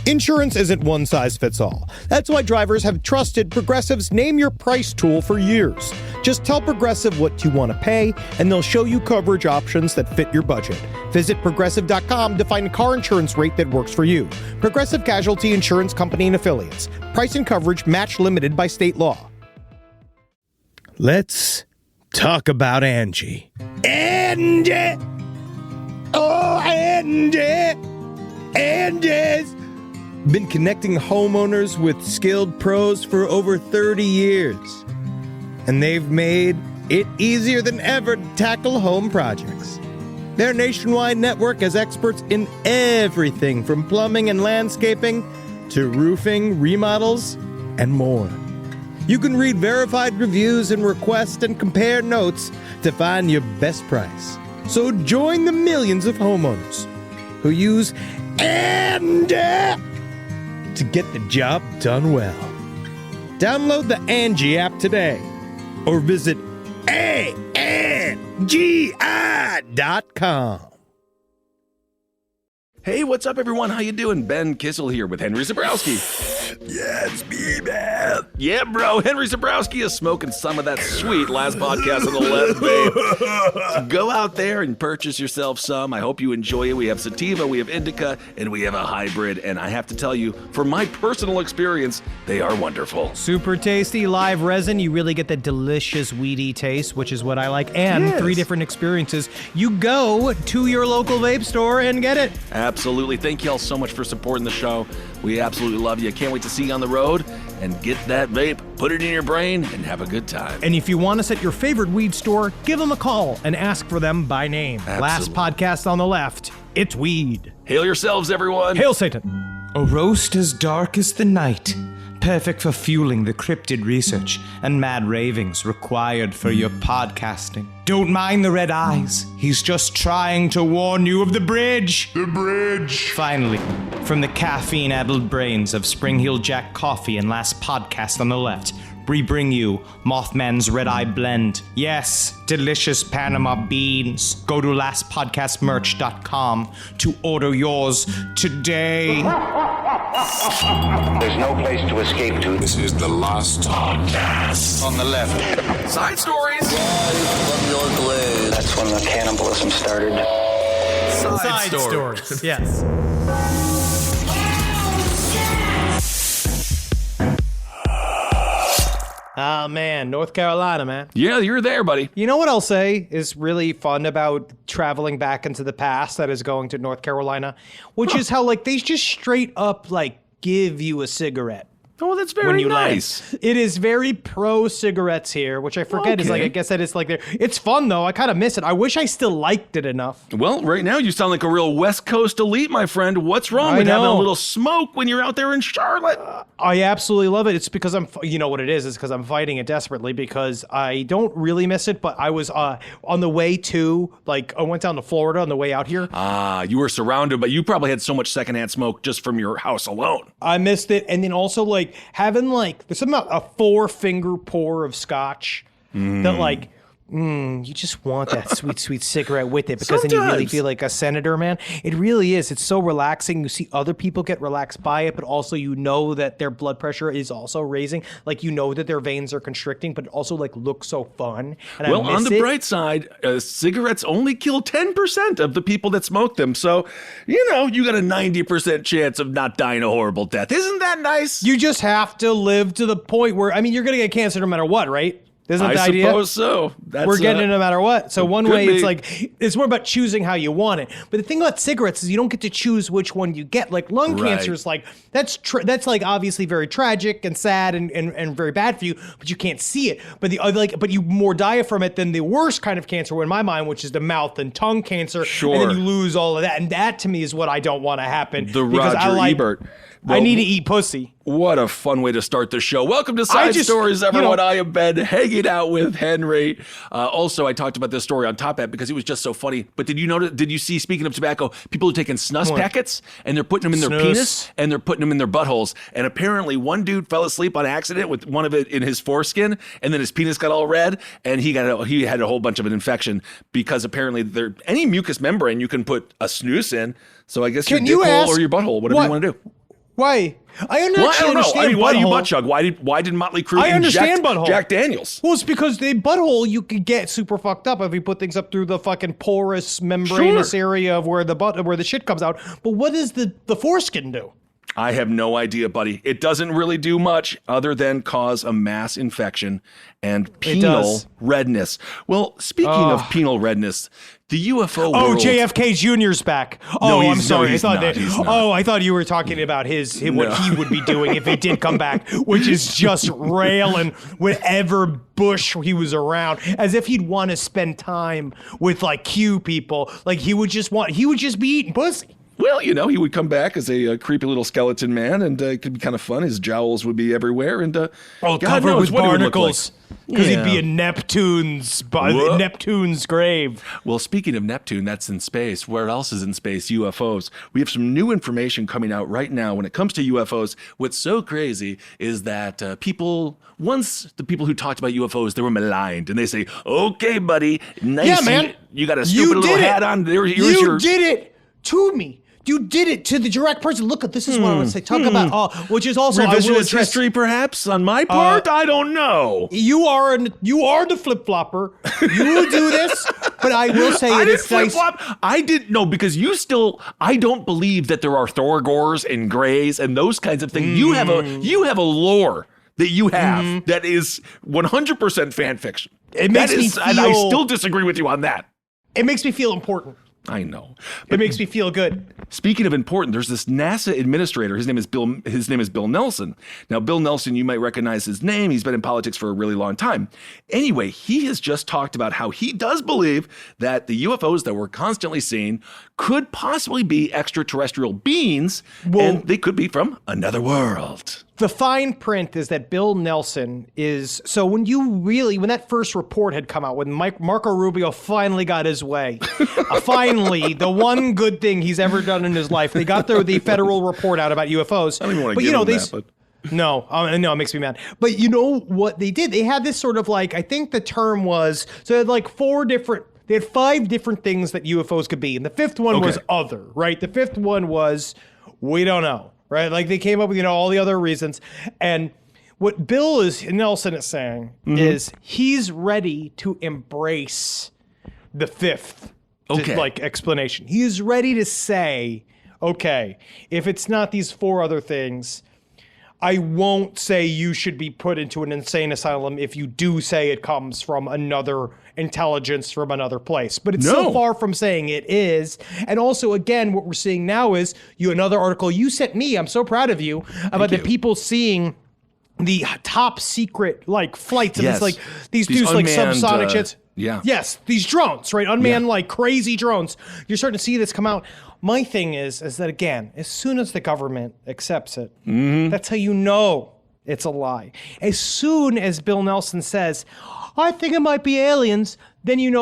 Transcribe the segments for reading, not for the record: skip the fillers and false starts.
Insurance isn't one size fits all. That's why drivers have trusted Progressive's Name Your Price tool for years. Just tell Progressive what you want to pay, and they'll show you coverage options that fit your budget. Visit Progressive.com to find a car insurance rate that works for you. Progressive Casualty Insurance Company and Affiliates. Price and coverage match limited by state law. Let's talk about Angie. Angie! Oh, Angie! Angie's been connecting homeowners with skilled pros for over 30 years. And they've made it easier than ever to tackle home projects. Their nationwide network has experts in everything from plumbing and landscaping to roofing, remodels, and more. You can read verified reviews and request and compare notes to find your best price. So join the millions of homeowners who use Angie to get the job done well. Download the Angie app today or visit ANGI.com. Hey, what's up, everyone? How you doing? Ben Kissel here with Henry Zabrowski. Yeah, it's me, man. Yeah, bro. Henry Zabrowski is smoking some of that sweet last podcast on the left, babe. So go out there and purchase yourself some. I hope you enjoy it. We have sativa, we have indica, and we have a hybrid. And I have to tell you, from my personal experience, they are wonderful. Super tasty live resin. You really get the delicious weedy taste, which is what I like. And Yes. 3 different experiences. You go to your local vape store and get it. Absolutely. Thank you all so much for supporting the show. We absolutely love you. Can't wait to see you on the road and get that vape, put it in your brain, and have a good time. And if you want us at your favorite weed store, give them a call and ask for them by name. Last Absolutely. podcast on the left, it's weed. Hail yourselves, everyone. Hail Satan. A roast as dark as the night, perfect for fueling the cryptid research and mad ravings required for your podcasting. Don't mind the red eyes, he's just trying to warn you of the bridge. The bridge. Finally, from the caffeine-addled brains of Spring Hill Jack Coffee and Last Podcast on the Left, we bring you Mothman's Red Eye Blend. Yes, delicious Panama beans. Go to lastpodcastmerch.com to order yours today. There's no place to escape to. This is the last podcast. On the left. Side stories. That's when the cannibalism started. Side stories. Yes. Oh, man. North Carolina, man. Yeah, you're there, buddy. You know what I'll say is really fun about traveling back into the past that is going to North Carolina, which is how, like, they just straight up, like, give you a cigarette. Oh, that's When very you nice. land. It is very pro cigarettes here, which I forget is like, Okay. I guess that it's like, it's fun though. I kind of miss it. I wish I still liked it enough. Well, right now you sound like a real West Coast elite, my friend. What's wrong with having a know. little smoke when you're out there in Charlotte? I absolutely love it. It's because you know what it is because I'm fighting it desperately because I don't really miss it, but I was on the way to, like, I went down to Florida on the way out here. You were surrounded, but you probably had so much secondhand smoke just from your house alone. I missed it. And then also, like, having, like, there's something about a 4-finger pour of scotch that, like, you just want that sweet, sweet cigarette with it because then you really Sometimes. feel like a senator, man. It really is. It's so relaxing. You see other people get relaxed by it, but also you know that their blood pressure is also raising. Like, you know that their veins are constricting, but it also, like, looks so fun. And Well, I miss on the it. bright side, cigarettes only kill 10% of the people that smoke them. So, you know, you got a 90% chance of not dying a horrible death. Isn't that nice? You just have to live to the point where, I mean, you're going to get cancer no matter what, right? Isn't that the I idea? suppose so. That's, We're getting it no matter what. So one could way be. it's like, it's more about choosing how you want it. But the thing about cigarettes is you don't get to choose which one you get. Like lung Right. cancer is like, that's like obviously very tragic and sad and very bad for you, but you can't see it. But the other, like, but you more die from it than the worst kind of cancer in my mind, which is the mouth and tongue cancer. Sure. And then you lose all of that. And that to me is what I don't want to happen. The because I Roger like, Ebert. I need to eat pussy. What a fun way to start the show. Welcome to Side just- Stories, you everyone. know- I am Ben, hanging out with Henry. Also, I talked about this story on Top Hat because it was just so funny. But did you see, speaking of tobacco, people are taking snus packets and they're putting them in their Snus. penis and they're putting them in their buttholes. And apparently one dude fell asleep on accident with one of it in his foreskin and then his penis got all red and he had a whole bunch of an infection because apparently any mucous membrane you can put a snus in. So I guess your Can dick you hole ask or your butthole, whatever you want to do. Why? I Well, I actually don't know. understand I mean, why do you butthole. butt chug? Why did Motley Crue I understand inject butthole. Jack Daniels? Well, it's because the butthole you could get super fucked up if you put things up through the fucking porous, membranous area of where the shit comes out. But what does the foreskin do? I have no idea, buddy. It doesn't really do much other than cause a mass infection and penal redness. Well, speaking of penal redness, the UFO world... JFK Jr.'s back. No, I'm he's sorry. not. He's not. I thought you were talking about what he would be doing if he did come back, which is just railing whatever bush he was around, as if he'd want to spend time with like Q people. Like he would just be eating pussy. Well, he would come back as a creepy little skeleton man, and it could be kind of fun. His jowls would be everywhere, and God covered knows with what he would look barnacles. Because he'd be in Neptune's grave. Well, speaking of Neptune, that's in space. Where else is in space? UFOs. We have some new information coming out right now when it comes to UFOs. What's so crazy is that the people who talked about UFOs, they were maligned, and they say, "Okay, buddy, nice. Yeah, man. You got a stupid little hat on. You did it to me. You did it to the direct person. Look, this is what I want to say. Talk about, which is also revisionist history, perhaps on my part. I don't know. You are the flip flopper. You do this, but I will say I it didn't is flip nice. flop. I didn't know because I don't believe that there are Thorgors and Greys and those kinds of things. You have a lore that you have that is 100% fan fiction. It makes me feel, and I still disagree with you on that. It makes me feel important. I know. It makes me feel good. Speaking of important, there's this NASA administrator. His name is Bill Nelson. Now, Bill Nelson, you might recognize his name. He's been in politics for a really long time. Anyway, he has just talked about how he does believe that the UFOs that we're constantly seeing could possibly be extraterrestrial beings, and they could be from another world. The fine print is that Bill Nelson is, so when that first report had come out, when Marco Rubio finally got his way, finally, the one good thing he's ever done in his life, they got the federal report out about UFOs. I don't even want to give him that, but... No, it makes me mad. But you know what they did? They had this sort of I think the term was, so they had they had 5 different things that UFOs could be. And the 5th one was other, right? The 5th one was, we don't know. Right, like they came up with all the other reasons, and what Nelson is saying is he's ready to embrace the 5th, explanation. He's ready to say, okay, if it's not these 4 other things, I won't say you should be put into an insane asylum if you do say it comes from another intelligence from another place. But it's so far from saying it is. And also, again, what we're seeing now is another article you sent me, I'm so proud of you, about the people seeing the top secret flights of these dudes unmanned, subsonic shits. Yeah. Yes, these drones, right? Unmanned crazy drones. You're starting to see this come out. My thing is that, again, as soon as the government accepts it, that's how you know it's a lie. As soon as Bill Nelson says, I think it might be aliens, then they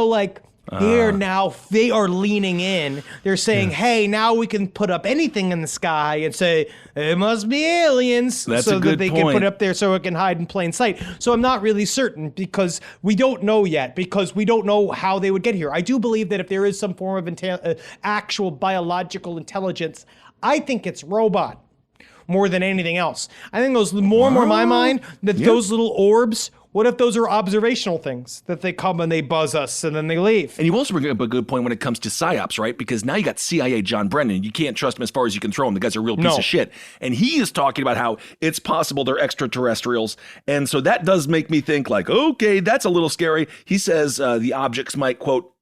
are leaning in. They're saying, hey, now we can put up anything in the sky and say, it must be aliens. That's so a good that they point. can put it up there so it can hide in plain sight. So I'm not really certain because we don't know yet, because we don't know how they would get here. I do believe that if there is some form of actual biological intelligence, I think it's robot more than anything else. I think those more and more in my mind that those little orbs, what if those are observational things that they come and they buzz us and then they leave? And you also bring up a good point when it comes to psyops, right? Because now you got CIA John Brennan. You can't trust him as far as you can throw him. The guy's a real piece of shit. And he is talking about how it's possible they're extraterrestrials. And so that does make me think okay, that's a little scary. He says the objects might, quote,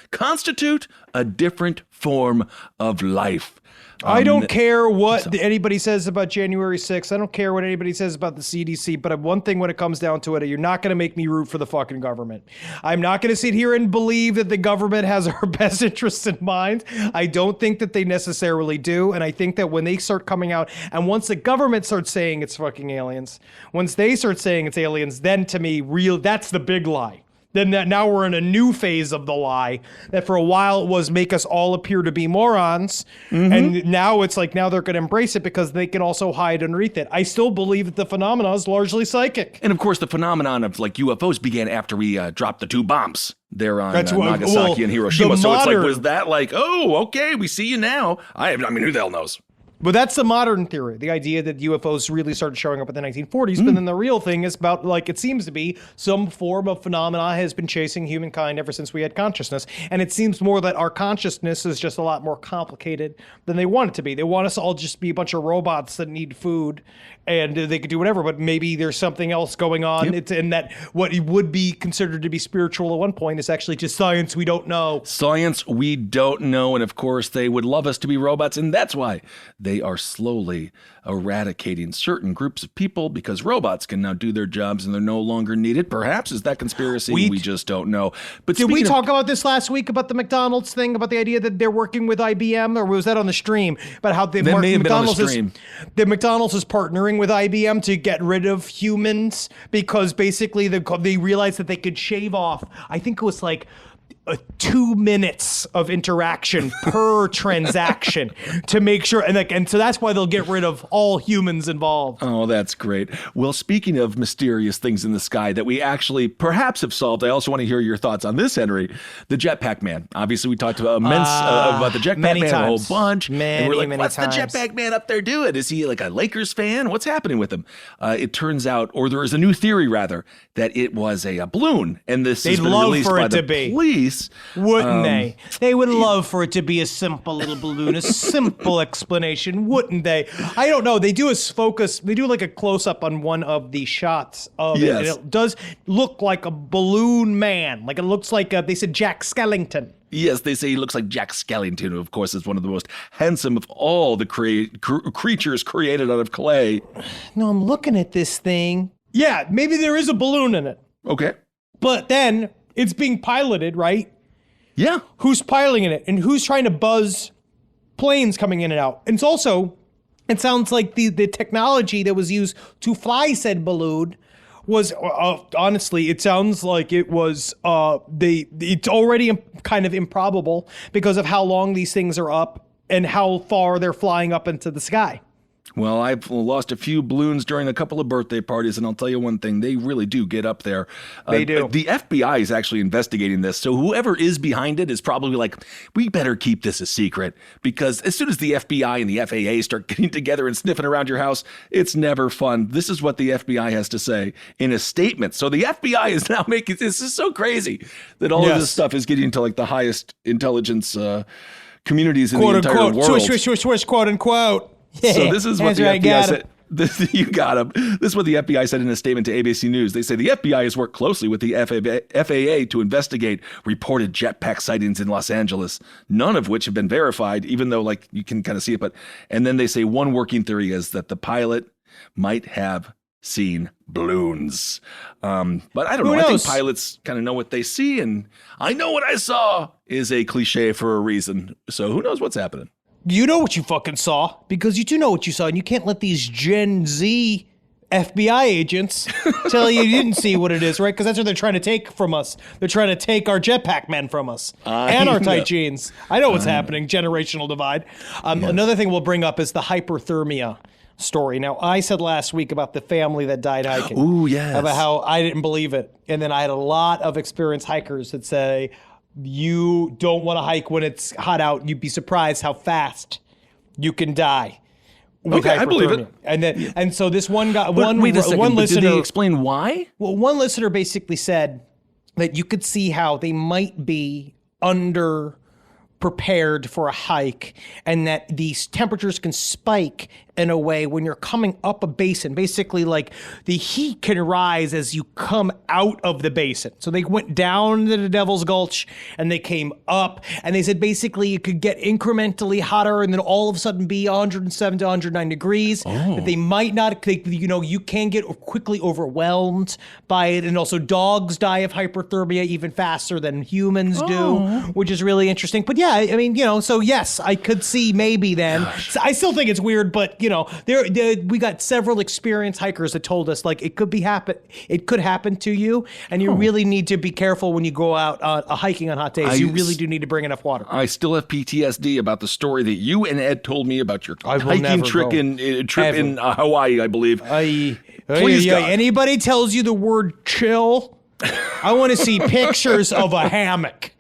constitute a different form of life. I don't care what anybody says about January 6th. I don't care what anybody says about the CDC. But one thing when it comes down to it, you're not going to make me root for the fucking government. I'm not going to sit here and believe that the government has our best interests in mind. I don't think that they necessarily do. And I think that when they start coming out, and once the government starts saying it's fucking aliens, once they start saying it's aliens, then to me, that's the big lie. Then now we're in a new phase of the lie that for a while it was make us all appear to be morons. And now it's now they're going to embrace it because they can also hide underneath it. I still believe that the phenomena is largely psychic. And of course, the phenomenon of UFOs began after we dropped the 2 bombs there on Nagasaki and Hiroshima. So it's was that okay, we see you now. I mean, who the hell knows? But that's the modern theory, the idea that UFOs really started showing up in the 1940s. But then the real thing is about, like, it seems to be some form of phenomena has been chasing humankind ever since we had consciousness. And it seems more that our consciousness is just a lot more complicated than they want it to be. They want us all just be a bunch of robots that need food and they could do whatever, but maybe there's something else going on. It's in that what would be considered to be spiritual at one point is actually just science we don't know. Science we don't know. And of course, they would love us to be robots. And that's why they are slowly eradicating certain groups of people, because robots can now do their jobs and they're no longer needed. Perhaps is that conspiracy? We just don't know. But did we talk about this last week about the McDonald's thing, about the idea that they're working with IBM, or was that on the stream? About how may have been on the stream. McDonald's is partnering with IBM to get rid of humans because basically they realized that they could shave off, I think it was like 2 minutes of interaction per transaction to make sure, and so that's why they'll get rid of all humans involved. Oh, that's great. Well, speaking of mysterious things in the sky that we actually perhaps have solved, I also want to hear your thoughts on this, Henry. The Jetpack Man. Obviously, we talked about the Jetpack Man a whole bunch. And we're like, what's the Jetpack Man up there doing? Is he like a Lakers fan? What's happening with him? It turns out, or there is a new theory rather, that it was a balloon, and this has been released by the police. Wouldn't they? They would love for it to be a simple little balloon, a simple explanation, wouldn't they? I don't know. They do like a close-up on one of the shots of it, and it does look like a balloon man. Like it looks like, they said Jack Skellington. Yes, they say he looks like Jack Skellington, who, of course, is one of the most handsome of all the creatures created out of clay. No, I'm looking at this thing. Yeah, maybe there is a balloon in it. Okay. But then it's being piloted, right? Yeah. Who's piloting it and who's trying to buzz planes coming in and out? And it's also, it sounds like the technology that was used to fly said balloon was, honestly, it sounds like it was, it's already kind of improbable because of how long these things are up and how far they're flying up into the sky. Well, I've lost a few balloons during a couple of birthday parties, and I'll tell you one thing, they really do get up there. They do. The FBI is actually investigating this, so whoever is behind it is probably like, we better keep this a secret, because as soon as the FBI and the FAA start getting together and sniffing around your house, it's never fun. This is what the FBI has to say in a statement. So the FBI is now making, this is so crazy that all of this stuff is getting to like the highest intelligence communities in quote the entire unquote, world. Swish, quote unquote. So this is what the right, FBI said. You got him. This is what the FBI said in a statement to ABC News. They say the FBI has worked closely with the FAA to investigate reported jetpack sightings in Los Angeles, none of which have been verified, even though like you can kind of see it. And then they say one working theory is that the pilot might have seen balloons. But I don't know. I think pilots kind of know what they see, and I know what I saw is a cliche for a reason. So who knows what's happening? You know what you fucking saw, because you do know what you saw, and you can't let these Gen Z FBI agents tell you didn't see what it is, right? Because that's what they're trying to take from us. They're trying to take our jetpack men from us and our tight jeans. I know what's happening. Generational divide. Another thing we'll bring up is the hyperthermia story. Now, I said last week about the family that died hiking. Ooh, yes. About how I didn't believe it. And then I had a lot of experienced hikers that say, you don't want to hike when it's hot out. You'd be surprised how fast you can die. Okay, I believe it. And so this one guy, wait a second, one listener, did they explain why? Well, one listener basically said that you could see how they might be under prepared for a hike, and that these temperatures can spike in a way when you're coming up a basin. Basically, like the heat can rise as you come out of the basin. So they went down to the Devil's Gulch and they came up, and they said basically it could get incrementally hotter and then all of a sudden be 107 to 109 degrees. That they might not, you can get quickly overwhelmed by it. And also dogs die of hyperthermia even faster than humans do, which is really interesting. But yeah, I mean, so yes, I could see maybe then. So I still think it's weird, but we got several experienced hikers that told us like it could happen to you, and you really need to be careful when you go out hiking on hot days. You really do need to bring enough water. I still have PTSD about the story that you and Ed told me about your hiking trip in Hawaii, I believe. Please, God. Anybody tells you the word chill, I want to see pictures of a hammock.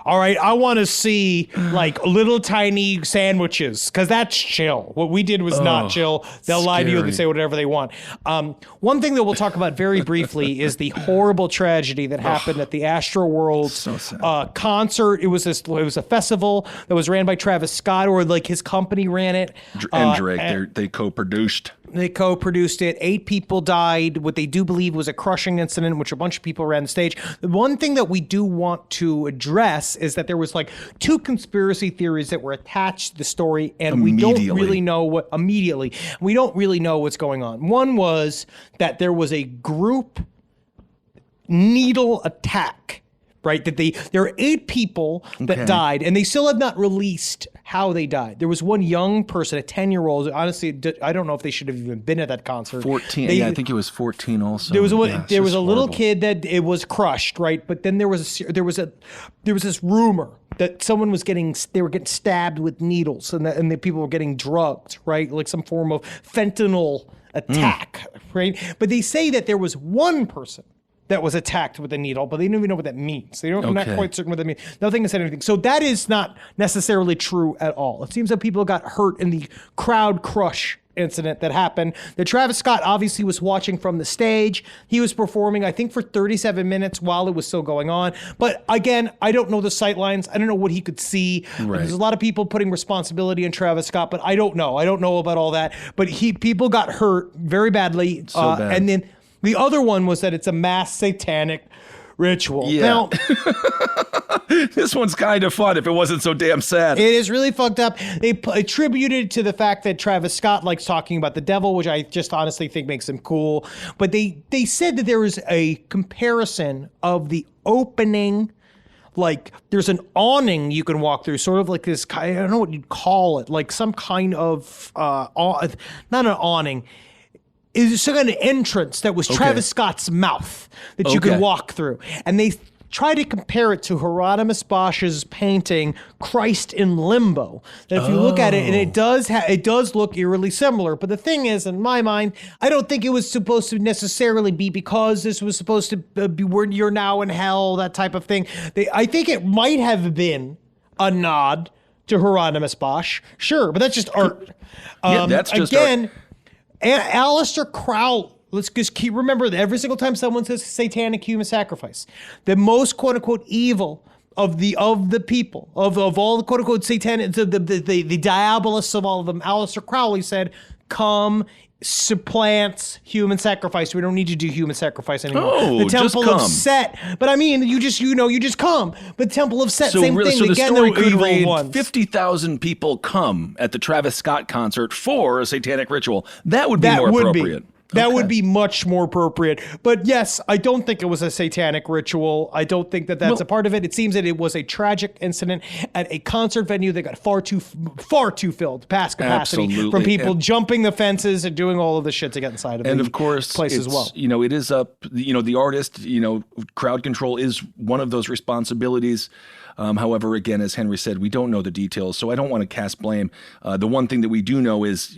All right, I want to see like little tiny sandwiches because that's chill. What we did was not chill. They'll lie to you and say whatever they want. One thing that we'll talk about very briefly is the horrible tragedy that happened at the Astro World concert. It was a festival that was ran by Travis Scott, or like his company ran it. And Drake, they co-produced. They co-produced it. 8 people died. What they do believe was a crushing incident in which a bunch of people ran the stage. The one thing that we do want to address is that there was like 2 conspiracy theories that were attached to the story, and we don't really know we don't really know what's going on. One was that there was a group needle attack. Right, that there are 8 people that died, and they still have not released how they died. There was one young person, a 10-year-old. Honestly, I don't know if they should have even been at that concert. 14. I think it was 14. Also, there was a little kid that it was crushed. Right, but then there was this rumor that someone was getting stabbed with needles, and the people were getting drugged. Right, like some form of fentanyl attack. Right, but they say that there was one person that was attacked with a needle, but they don't even know what that means. They're not quite certain what that means. Nothing has said anything. So that is not necessarily true at all. It seems that people got hurt in the crowd crush incident that happened. That Travis Scott obviously was watching from the stage. He was performing, I think, for 37 minutes while it was still going on. But again, I don't know the sight lines. I don't know what he could see. Right. There's a lot of people putting responsibility on Travis Scott, but I don't know. I don't know about all that. But people got hurt very badly. So bad. And then the other one was that it's a mass satanic ritual. Yeah. Now, this one's kind of fun if it wasn't so damn sad. It is really fucked up. They attributed to the fact that Travis Scott likes talking about the devil, which I just honestly think makes him cool. But they said that there was a comparison of the opening. Like there's an awning you can walk through, sort of like this. I don't know what you'd call it, like some kind of not an awning. Is some kind of entrance that was Travis Scott's mouth that you could walk through. And they try to compare it to Hieronymus Bosch's painting Christ in Limbo. That if you look at it, and it does look eerily similar. But the thing is, in my mind, I don't think it was supposed to necessarily be because this was supposed to be where you're now in hell, that type of thing. I think it might have been a nod to Hieronymus Bosch. Sure, but that's just art. Yeah, that's just again, art. Aleister Crowley, let's just remember that every single time someone says satanic human sacrifice, the most quote unquote evil of the people, of all the quote unquote satanic, the diabolists of all of them, Aleister Crowley said, come supplants human sacrifice. We don't need to do human sacrifice anymore. Oh, the Temple just come. of Set. But I mean, you just come. But Temple of Set, same thing. So the Again, story they're could evil read, ones. 50,000 people come at the Travis Scott concert for a satanic ritual. That would be more appropriate. That would be much more appropriate. But yes, I don't think it was a satanic ritual. I don't think that that's a part of it. It seems that it was a tragic incident at a concert venue that got far too filled, past capacity, from people jumping the fences and doing all of the shit to get inside of of course, place as well. It is up, the artist, crowd control is one of those responsibilities. However, again, as Henry said, we don't know the details, so I don't want to cast blame. The one thing that we do know is,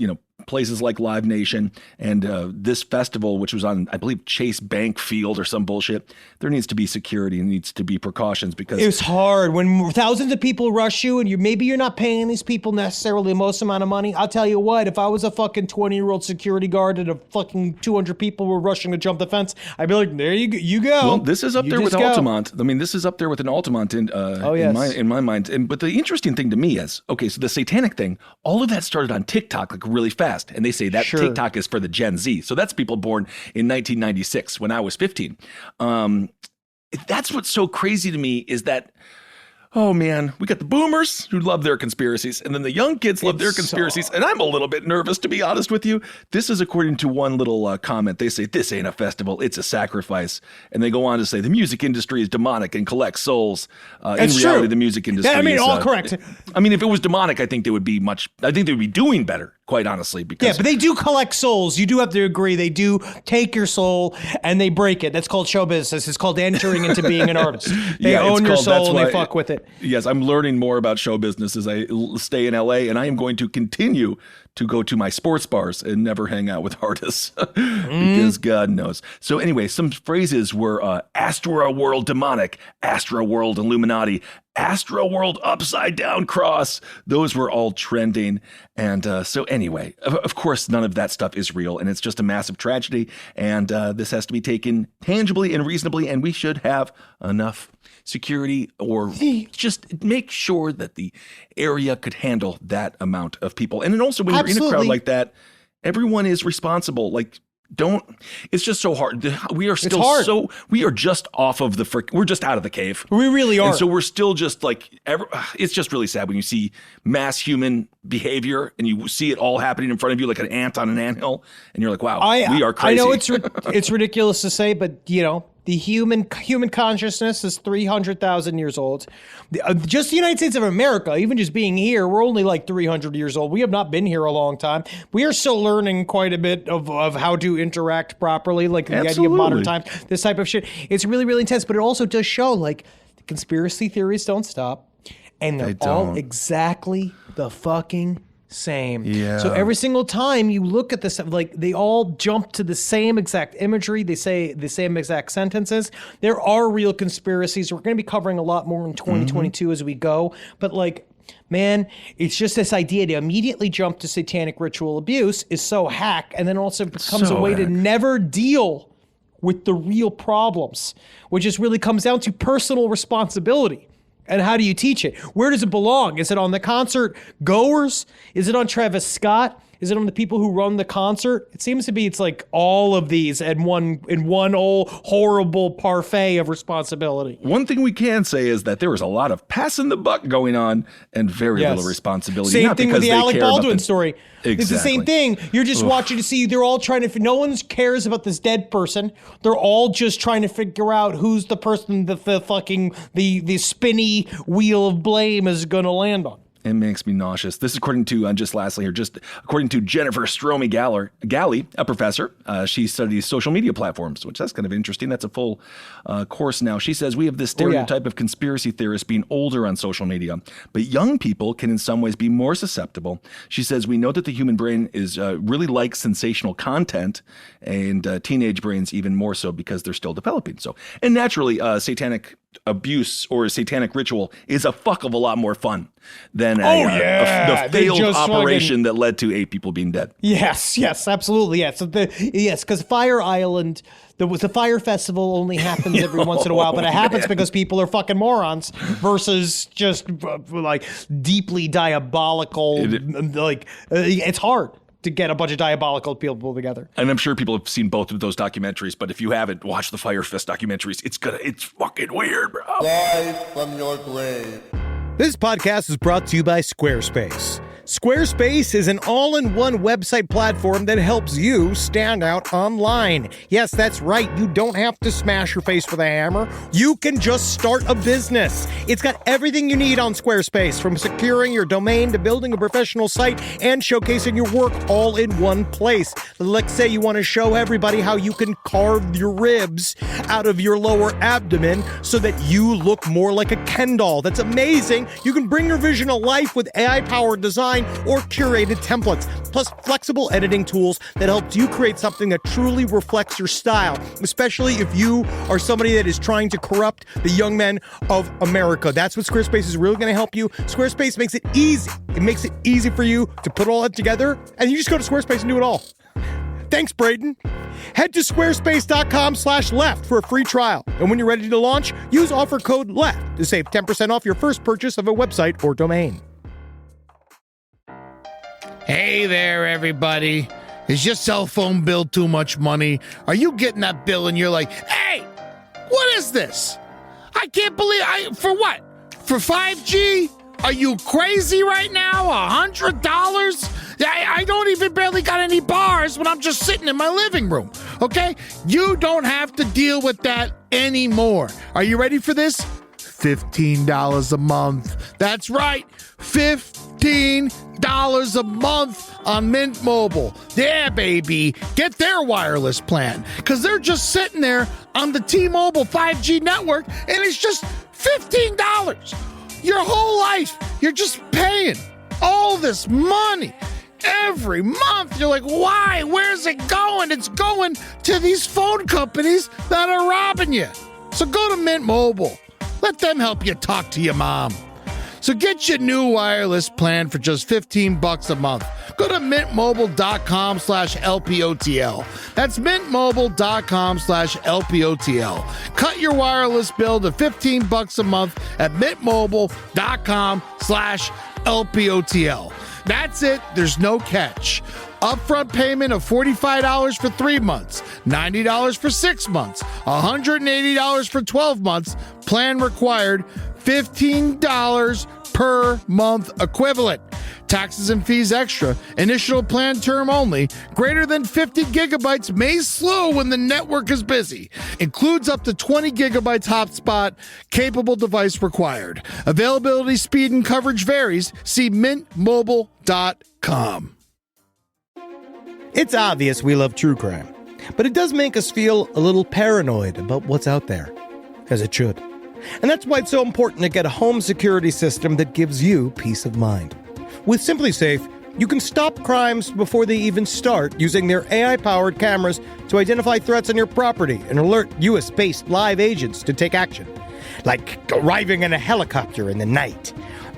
places like Live Nation and this festival, which was on, I believe, Chase Bank Field or some bullshit, there needs to be security and needs to be precautions because it's hard when thousands of people rush you and maybe you're not paying these people necessarily the most amount of money. I'll tell you what, if I was a fucking 20-year-old security guard and a fucking 200 people were rushing to jump the fence, I'd be like, there you go. Well, this is up there with Altamont. I mean, this is up there with an Altamont in my mind. But the interesting thing to me is, okay, so the satanic thing, all of that started on TikTok like really fast. And they say that TikTok is for the Gen Z. So that's people born in 1996 when I was 15. That's what's so crazy to me is that, oh man, we got the boomers who love their conspiracies, and then the young kids love their conspiracies. And I'm a little bit nervous, to be honest with you. This is according to one little comment. They say, this ain't a festival, it's a sacrifice. And they go on to say, the music industry is demonic and collects souls. In reality, the music industry is... all correct. I mean, if it was demonic, I think they would be doing better. Quite honestly, because but they do collect souls. You do have to agree. They do take your soul and they break it. That's called show business. It's called entering into being an artist. They own your soul and they fuck with it. Yes, I'm learning more about show business as I stay in LA, and I am going to continue to go to my sports bars and never hang out with artists because God knows. So anyway, some phrases were Astra World demonic, Astra World Illuminati, Astra World upside down cross. Those were all trending. And so anyway, of course, none of that stuff is real. And it's just a massive tragedy. And this has to be taken tangibly and reasonably. And we should have enough security or just make sure that the area could handle that amount of people. And then also when you're in a crowd like that, everyone is responsible. Like, it's just so hard. We are still we are just off of we're just out of the cave. We really are. And so we're still just like, it's just really sad when you see mass human behavior and you see it all happening in front of you like an ant on an anthill. And you're like, wow, we are crazy. I know it's ridiculous to say, but the human consciousness is 300,000 years old. Just the United States of America, even just being here, we're only like 300 years old. We have not been here a long time. We are still learning quite a bit of how to interact properly, like the idea of modern times, this type of shit. It's really, really intense, but it also does show like the conspiracy theories don't stop, and they're all exactly the fucking same. Yeah. So every single time you look at this, like they all jump to the same exact imagery. They say the same exact sentences. There are real conspiracies. We're going to be covering a lot more in 2022 as we go. But like, man, it's just this idea to immediately jump to satanic ritual abuse is so hack, and then also becomes a way to never deal with the real problems, which just really comes down to personal responsibility. And how do you teach it? Where does it belong? Is it on the concert goers? Is it on Travis Scott? Is it on the people who run the concert? It seems to be it's like all of these in one old horrible parfait of responsibility. One thing we can say is that there was a lot of passing the buck going on and very little responsibility. Same thing with the Alec Baldwin story. Exactly. It's the same thing. You're just watching to see they're all trying to. No one cares about this dead person. They're all just trying to figure out who's the person that the spinny wheel of blame is going to land on. It makes me nauseous. This is according to, according to Jennifer Stromey Galley, a professor. She studies social media platforms, which that's kind of interesting. That's a full course now. She says we have this stereotype of conspiracy theorists being older on social media, but young people can in some ways be more susceptible. She says we know that the human brain is really likes sensational content, and teenage brains even more so because they're still developing. So, and naturally, satanic abuse or a satanic ritual is a fuck of a lot more fun than the failed operation that led to 8 people being dead. Yes, absolutely. Yes. So because Fire Island, the Fire Festival only happens every once in a while, but it happens because people are fucking morons versus just like deeply diabolical. It's hard to get a bunch of diabolical people together. And I'm sure people have seen both of those documentaries, but if you haven't watched the Fire Fest documentaries, it's fucking weird, bro. Live from your grave. This podcast is brought to you by Squarespace. Squarespace is an all-in-one website platform that helps you stand out online. Yes, that's right. You don't have to smash your face with a hammer. You can just start a business. It's got everything you need on Squarespace, from securing your domain to building a professional site and showcasing your work all in one place. Let's say you want to show everybody how you can carve your ribs out of your lower abdomen so that you look more like a Ken doll. That's amazing. You can bring your vision to life with AI-powered design or curated templates, plus flexible editing tools that helps you create something that truly reflects your style, especially if you are somebody that is trying to corrupt the young men of America. That's what Squarespace is really going to help you. Squarespace makes it easy. It makes it easy for you to put all that together, and you just go to Squarespace and do it all. Thanks, Braden. Head to squarespace.com/left for a free trial. And when you're ready to launch, use offer code LEFT to save 10% off your first purchase of a website or domain. Hey there, everybody. Is your cell phone bill too much money? Are you getting that bill and you're like, hey, what is this? I can't believe for what? For 5G? Are you crazy right now? $100? I don't even barely got any bars when I'm just sitting in my living room, okay? You don't have to deal with that anymore. Are you ready for this? $15 a month. That's right, $15 a month on Mint Mobile. Yeah, baby, get their wireless plan, because they're just sitting there on the T-Mobile 5G network, and it's just $15. Your whole life, you're just paying all this money. every month. You're like, why? Where's it going? It's going to these phone companies that are robbing you. So go to Mint Mobile. Let them help you talk to your mom. So get your new wireless plan for just $15 a month. Go to mintmobile.com/LPOTL. That's mintmobile.com/LPOTL. Cut your wireless bill to $15 a month at mintmobile.com/LPOTL. That's it. There's no catch. Upfront payment of $45 for 3 months, $90 for 6 months, $180 for 12 months. Plan required, $15 per month equivalent. Taxes and fees extra. Initial plan term only. Greater than 50 gigabytes may slow when the network is busy. Includes up to 20 gigabytes hotspot. Capable device required. Availability, speed, and coverage varies. See mintmobile.com. It's obvious we love true crime, but it does make us feel a little paranoid about what's out there, as it should. And that's why it's so important to get a home security system that gives you peace of mind. With SimpliSafe, you can stop crimes before they even start using their AI-powered cameras to identify threats on your property and alert US-based live agents to take action. Like arriving in a helicopter in the night,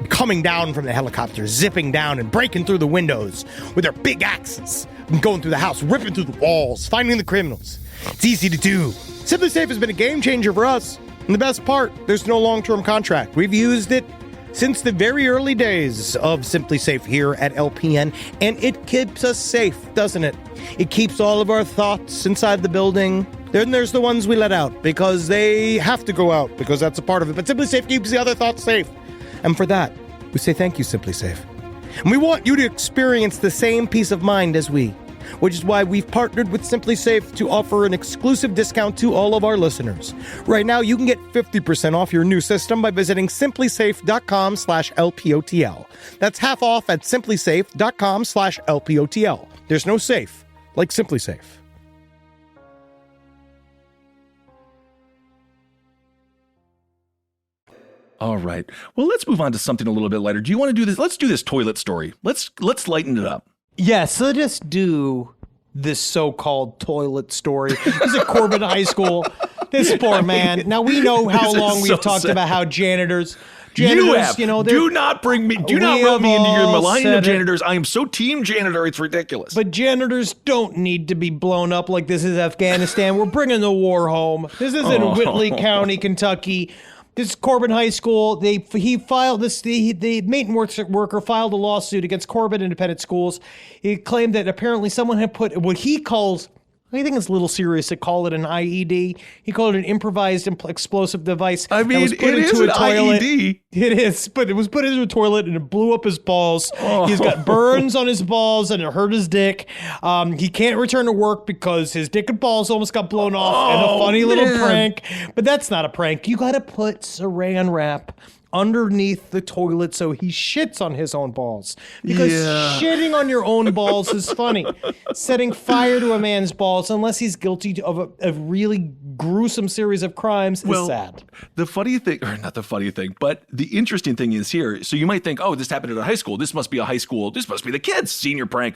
coming down from the helicopter, zipping down and breaking through the windows with their big axes, and going through the house, ripping through the walls, finding the criminals. It's easy to do. SimpliSafe has been a game changer for us. And the best part, there's no long-term contract. We've used it since the very early days of SimpliSafe here at LPN, and it keeps us safe, doesn't it? It keeps all of our thoughts inside the building. Then there's the ones we let out because they have to go out because that's a part of it. But SimpliSafe keeps the other thoughts safe. And for that, we say thank you, SimpliSafe. And we want you to experience the same peace of mind as we, which is why we've partnered with SimpliSafe to offer an exclusive discount to all of our listeners. Right now, you can get 50% off your new system by visiting simplisafe.com/LPOTL. That's half off at simplisafe.com/LPOTL. There's no safe like SimpliSafe. All right. Well, let's move on to something a little bit lighter. Do you want to do this? Let's do this toilet story. Let's lighten it up. Yeah, so let us do this so-called toilet story. This is at Corbin High School. This poor man. Now, we know how long we've talked about how janitors, you know, do not rub me into your maligning of janitors. I am so team janitor, it's ridiculous. But janitors don't need to be blown up like this is Afghanistan. We're bringing the war home. This is in Whitley County, Kentucky. This is Corbin High School. The maintenance worker filed a lawsuit against Corbin Independent Schools. He claimed that apparently someone had put what he calls, I think it's a little serious to call it an IED. He called it an improvised explosive device. I mean, it is an IED. It is, but it was put into a toilet and it blew up his balls. He's got burns on his balls and it hurt his dick. He can't return to work because his dick and balls almost got blown off in a funny little prank. But that's not a prank. You got to put saran wrap underneath the toilet so he shits on his own balls. Because shitting on your own balls is funny. Setting fire to a man's balls, unless he's guilty of a really gruesome series of crimes, is sad. The funny thing, or not the funny thing, but the interesting thing is here, so you might think, oh, this happened at a high school. This must be the kids' senior prank.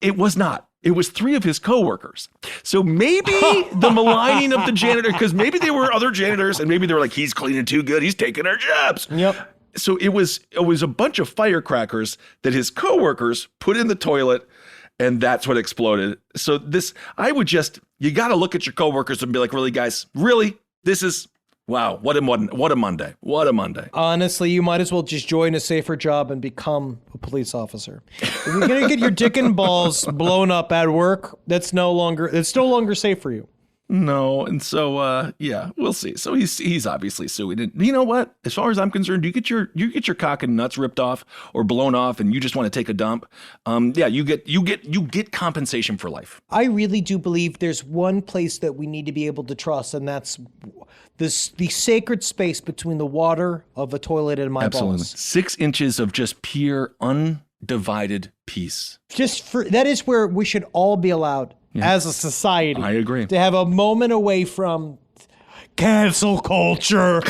It was not. It was 3 of his coworkers. So maybe the maligning of the janitor, because maybe they were other janitors and maybe they were like, he's cleaning too good. He's taking our jobs. Yep. So it was a bunch of firecrackers that his coworkers put in the toilet, and that's what exploded. So you got to look at your coworkers and be like, really, guys, really? This is, wow, what a Monday. What a Monday. Honestly, you might as well just join a safer job and become a police officer. If you're going to get your dick and balls blown up at work, it's no longer safe for you. No, and so we'll see. So he's obviously suing. And you know what? As far as I'm concerned, you get your cock and nuts ripped off or blown off, and you just want to take a dump. You get compensation for life. I really do believe there's one place that we need to be able to trust, and that's the sacred space between the water of a toilet and my balls. 6 inches of just pure undivided peace. That is where we should all be allowed. Yeah. As a society. I agree. To have a moment away from cancel culture.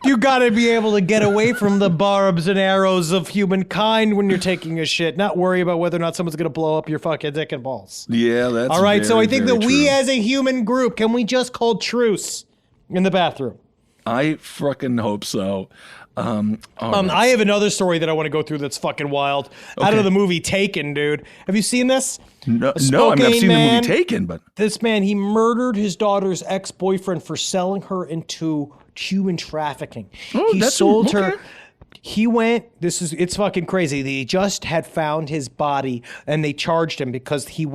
You gotta be able to get away from the barbs and arrows of humankind when you're taking a shit, not worry about whether or not someone's gonna blow up your fucking dick and balls. Yeah, that's all right. So very, I think very that we true. as a human group, can we just call truce in the bathroom? I fucking hope so. All right. I have another story that I want to go through that's fucking wild. Out of the movie Taken, dude. Have you seen this? No, I mean, I've seen the movie Taken, but This man, he murdered his daughter's ex-boyfriend for selling her into human trafficking. He sold her. It's fucking crazy. They just had found his body and they charged him because he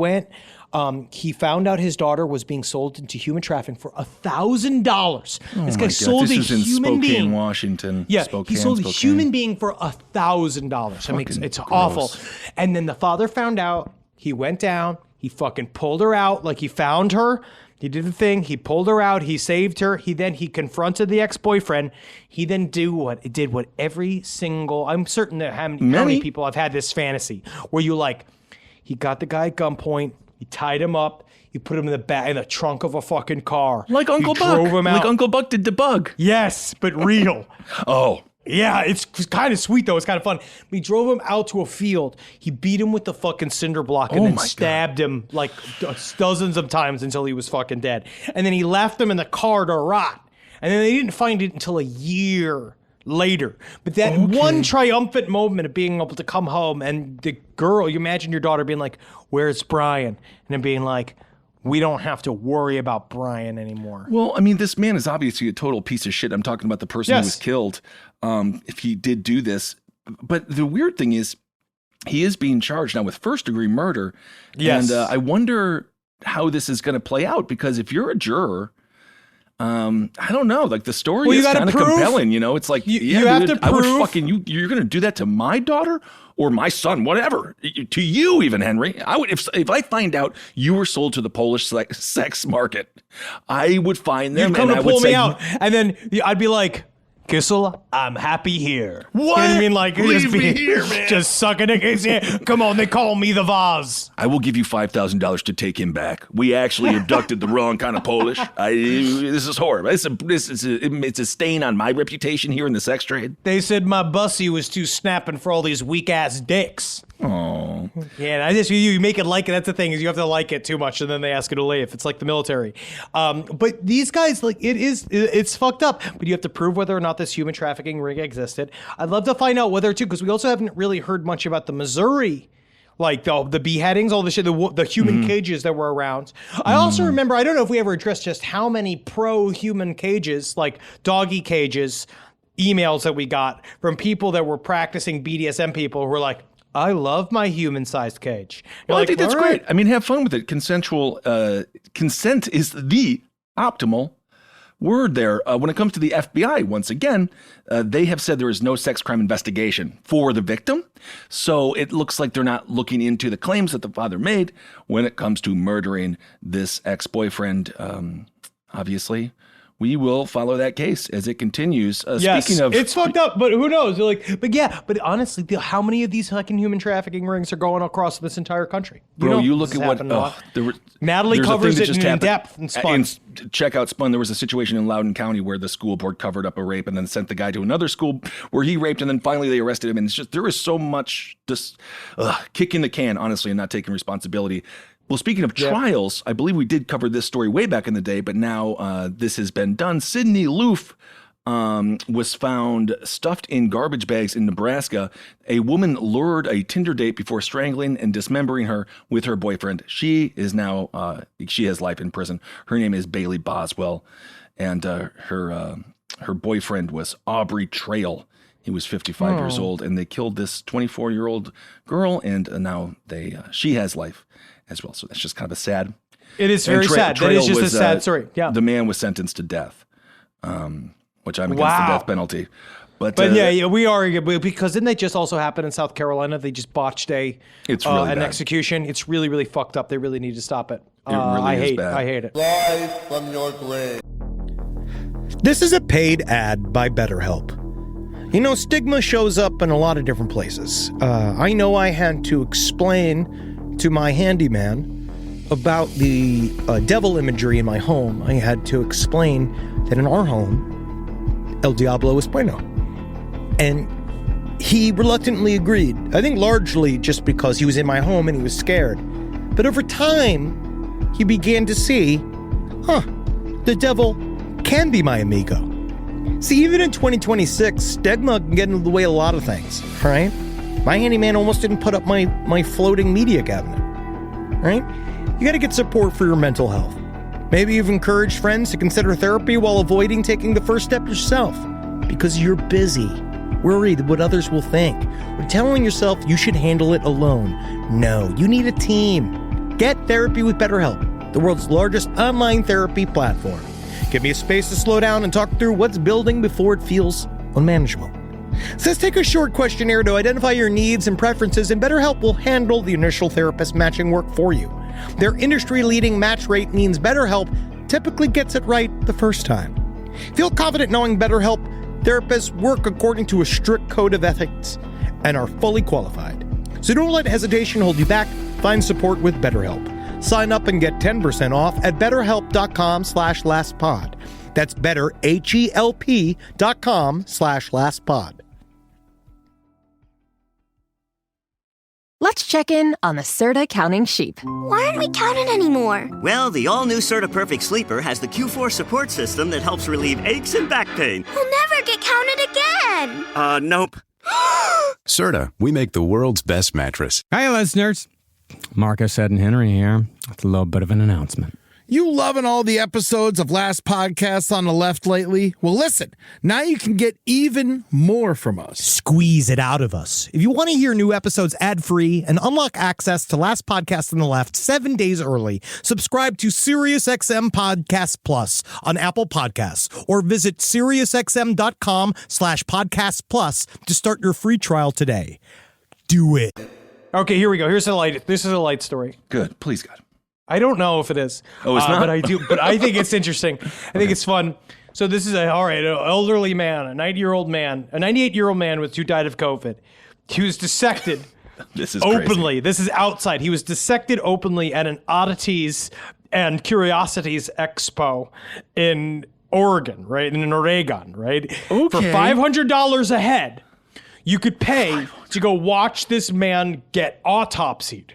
found out his daughter was being sold into human trafficking for $1,000. This guy sold a human being. Washington. Yeah, Spokane, he sold a Spokane. human being for $1,000. I mean, it's awful. And then the father found out. He went down. He fucking pulled her out. Like, he found her. He did the thing. He pulled her out. He saved her. He confronted the ex-boyfriend. He then did what every single. I'm certain that how many people have had this fantasy where he got the guy at gunpoint. He tied him up. He put him in the trunk of a fucking car. Like Uncle Buck. Drove him out. Like Uncle Buck did to Bug. Yes, but real. Oh. Yeah, it's kind of sweet, though. It's kind of fun. He drove him out to a field. He beat him with the fucking cinder block and then stabbed him like dozens of times until he was fucking dead. And then he left him in the car to rot. And then they didn't find it until a year later. But that one triumphant moment of being able to come home and the girl, you imagine your daughter being like, "Where's Brian?" And then being like, "We don't have to worry about Brian anymore." Well, I mean, this man is obviously a total piece of shit. I'm talking about the person who was killed. If he did do this. But the weird thing is, he is being charged now with first-degree murder. Yes. And I wonder how this is going to play out, because if you're a juror, I don't know. Like, the story is kind of compelling, you know? It's like, you have to I would prove- fucking, you're going to do that to my daughter or my son, whatever. To you even, Henry. I would, if I find out you were sold to the Polish sex market, I would find them You'd come and to I would pull say, me out. And then I'd be like, "Kissel, I'm happy here." What? You know what I mean? Like, Leave me here, man. Just sucking it. Yeah, come on, they call me the vase. I will give you $5,000 to take him back. We actually abducted the wrong kind of Polish. This is horrible. It's a stain on my reputation here in the sex trade. They said my bussy was too snapping for all these weak ass dicks. Oh, Yeah, and you make it like it. That's the thing, is you have to like it too much, and then they ask you to leave. It's like the military. But these guys, like, it's fucked up. But you have to prove whether or not this human trafficking ring existed. I'd love to find out whether too, because we also haven't really heard much about the Missouri, like the beheadings, all the shit, the human cages that were around. I also remember, I don't know if we ever addressed just how many pro-human cages, like doggy cages, emails that we got from people that were practicing BDSM people who were like, "I love my human-sized cage." well, You're I think that's "All right." great. I mean, have fun with it. Consensual consent is the optimal word there. When it comes to the FBI, once again, they have said there is no sex crime investigation for the victim. So it looks like they're not looking into the claims that the father made when it comes to murdering this ex-boyfriend. Obviously, we will follow that case as it continues. Yes, Speaking of, it's fucked up, but who knows? But honestly, how many of these fucking human trafficking rings are going across this entire country? you look at what Natalie there's a covers thing that it just in happened. depth and Spun. Check out Spun. There was a situation in Loudoun County where the school board covered up a rape and then sent the guy to another school where he raped, and then finally they arrested him. And it's just, there is so much just kicking the can, honestly, and not taking responsibility. Well, speaking of trials, I believe we did cover this story way back in the day, but now this has been done. Sydney Loof was found stuffed in garbage bags in Nebraska. A woman lured a Tinder date before strangling and dismembering her with her boyfriend. She is now, she has life in prison. Her name is Bailey Boswell, and her boyfriend was Aubrey Trail. He was 55 years old, and they killed this 24-year-old girl, and now she has life as well. So that's just kind of a sad. It is very sad. That is just a sad story. Yeah. The man was sentenced to death, which I'm against the death penalty. But we are, because didn't they just also happen in South Carolina? They just botched an bad. execution. It's really, really fucked up. They really need to stop it. Really is bad. I hate it. Live from your grave. This is a paid ad by BetterHelp. You know, stigma shows up in a lot of different places. I know I had to explain to my handyman about the devil imagery in my home. I had to explain that in our home, El Diablo es bueno. And he reluctantly agreed, I think largely just because he was in my home and he was scared. But over time, he began to see, the devil can be my amigo. See, even in 2026, stigma can get in the way of a lot of things, right? My handyman almost didn't put up my floating media cabinet, right? You gotta get support for your mental health. Maybe you've encouraged friends to consider therapy while avoiding taking the first step yourself because you're busy, worried what others will think, or telling yourself you should handle it alone. No, you need a team. Get therapy with BetterHelp, the world's largest online therapy platform. Give me a space to slow down and talk through what's building before it feels unmanageable. So let's take a short questionnaire to identify your needs and preferences, and BetterHelp will handle the initial therapist matching work for you. Their industry-leading match rate means BetterHelp typically gets it right the first time. Feel confident knowing BetterHelp therapists work according to a strict code of ethics and are fully qualified. So don't let hesitation hold you back. Find support with BetterHelp. Sign up and get 10% off at betterhelp.com/lastpod. That's betterhelp.com/lastpod. Let's check in on the Serta counting sheep. Why aren't we counting anymore? Well, the all-new Serta Perfect Sleeper has the Q4 support system that helps relieve aches and back pain. We'll never get counted again. Nope. Serta, we make the world's best mattress. Hi, listeners. Marcus, Ed, and Henry here with a little bit of an announcement. You loving all the episodes of Last Podcasts on the Left lately? Well, listen, now you can get even more from us. Squeeze it out of us. If you want to hear new episodes ad-free and unlock access to Last Podcast on the Left 7 days early, subscribe to SiriusXM Podcast Plus on Apple Podcasts or visit SiriusXM.com/Podcast Plus to start your free trial today. Do it. Okay, here we go. Here's a light. This is a light story. Good. Please, God. I don't know if it is. Oh, it's not? But I do. But I think it's interesting. I think it's fun. So this is an elderly man, a 98-year-old man who died of COVID. He was dissected This is openly. crazy. This is outside. He was dissected openly at an Oddities and Curiosities Expo in Oregon, right? In Oregon, right? Okay. For $500 a head, you could pay to go watch this man get autopsied.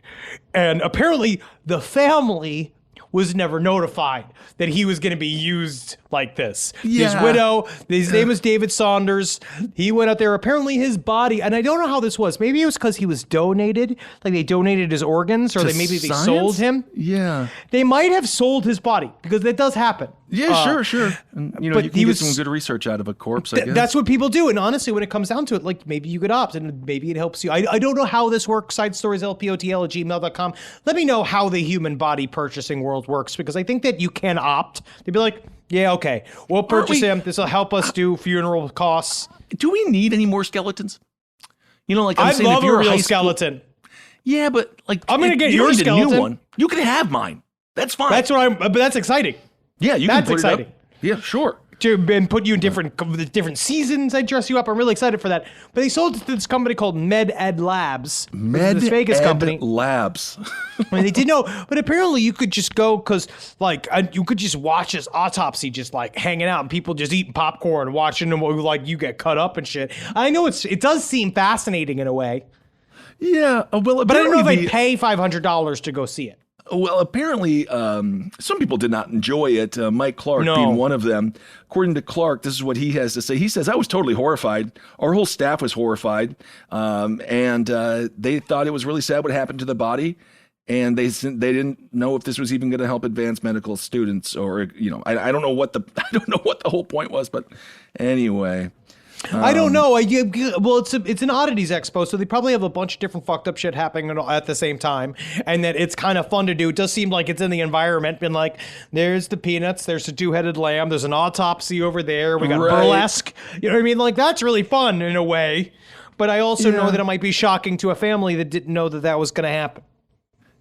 And apparently the family was never notified that he was going to be used like this. Yeah. His widow, his name is David Saunders. He went out there. Apparently his body, and I don't know how this was. Maybe it was because he was donated, like they donated his organs, or they sold him. Yeah. They might have sold his body, because that does happen. Yeah, sure. And, you but can get some good research out of a corpse, I guess. That's what people do. And honestly, when it comes down to it, like maybe you could opt and maybe it helps you. I don't know how this works. SideStoriesLPOTL@gmail.com. Let me know how the human body purchasing world works, because I think that you can opt. They'd be like, yeah, okay, we'll purchase him. This will help us do funeral costs. Do we need any more skeletons? You know, like I saying, love if you're a real high skeleton. Yeah, but like I'm gonna get you your don't need a skeleton. new one. You can have mine. That's fine. That's what but that's exciting. Yeah, you That's can put exciting. it up. Yeah, sure. And put you in different seasons. I dress you up. I'm really excited for that. But they sold it to this company called MedEd Labs. This Vegas company. Labs. I mean, they didn't know, but apparently you could just go because, like, you could just watch this autopsy just like hanging out and people just eating popcorn, watching them like you get cut up and shit. I know it does seem fascinating in a way. Yeah, well, but I don't know if I'd pay $500 to go see it. Well, apparently, some people did not enjoy it. Mike Clark being one of them. According to Clark, this is what he has to say. He says, I was totally horrified. Our whole staff was horrified. And they thought it was really sad what happened to the body. And they didn't know if this was even going to help advance medical students, or, you know, I don't know what the whole point was. But anyway. I don't know. Well, it's an oddities expo, so they probably have a bunch of different fucked up shit happening at the same time, and that it's kind of fun to do. It does seem like it's in the environment, been like, there's the peanuts, there's a two-headed lamb, there's an autopsy over there, we got burlesque. You know what I mean? Like, that's really fun in a way. But I also know that it might be shocking to a family that didn't know that was going to happen.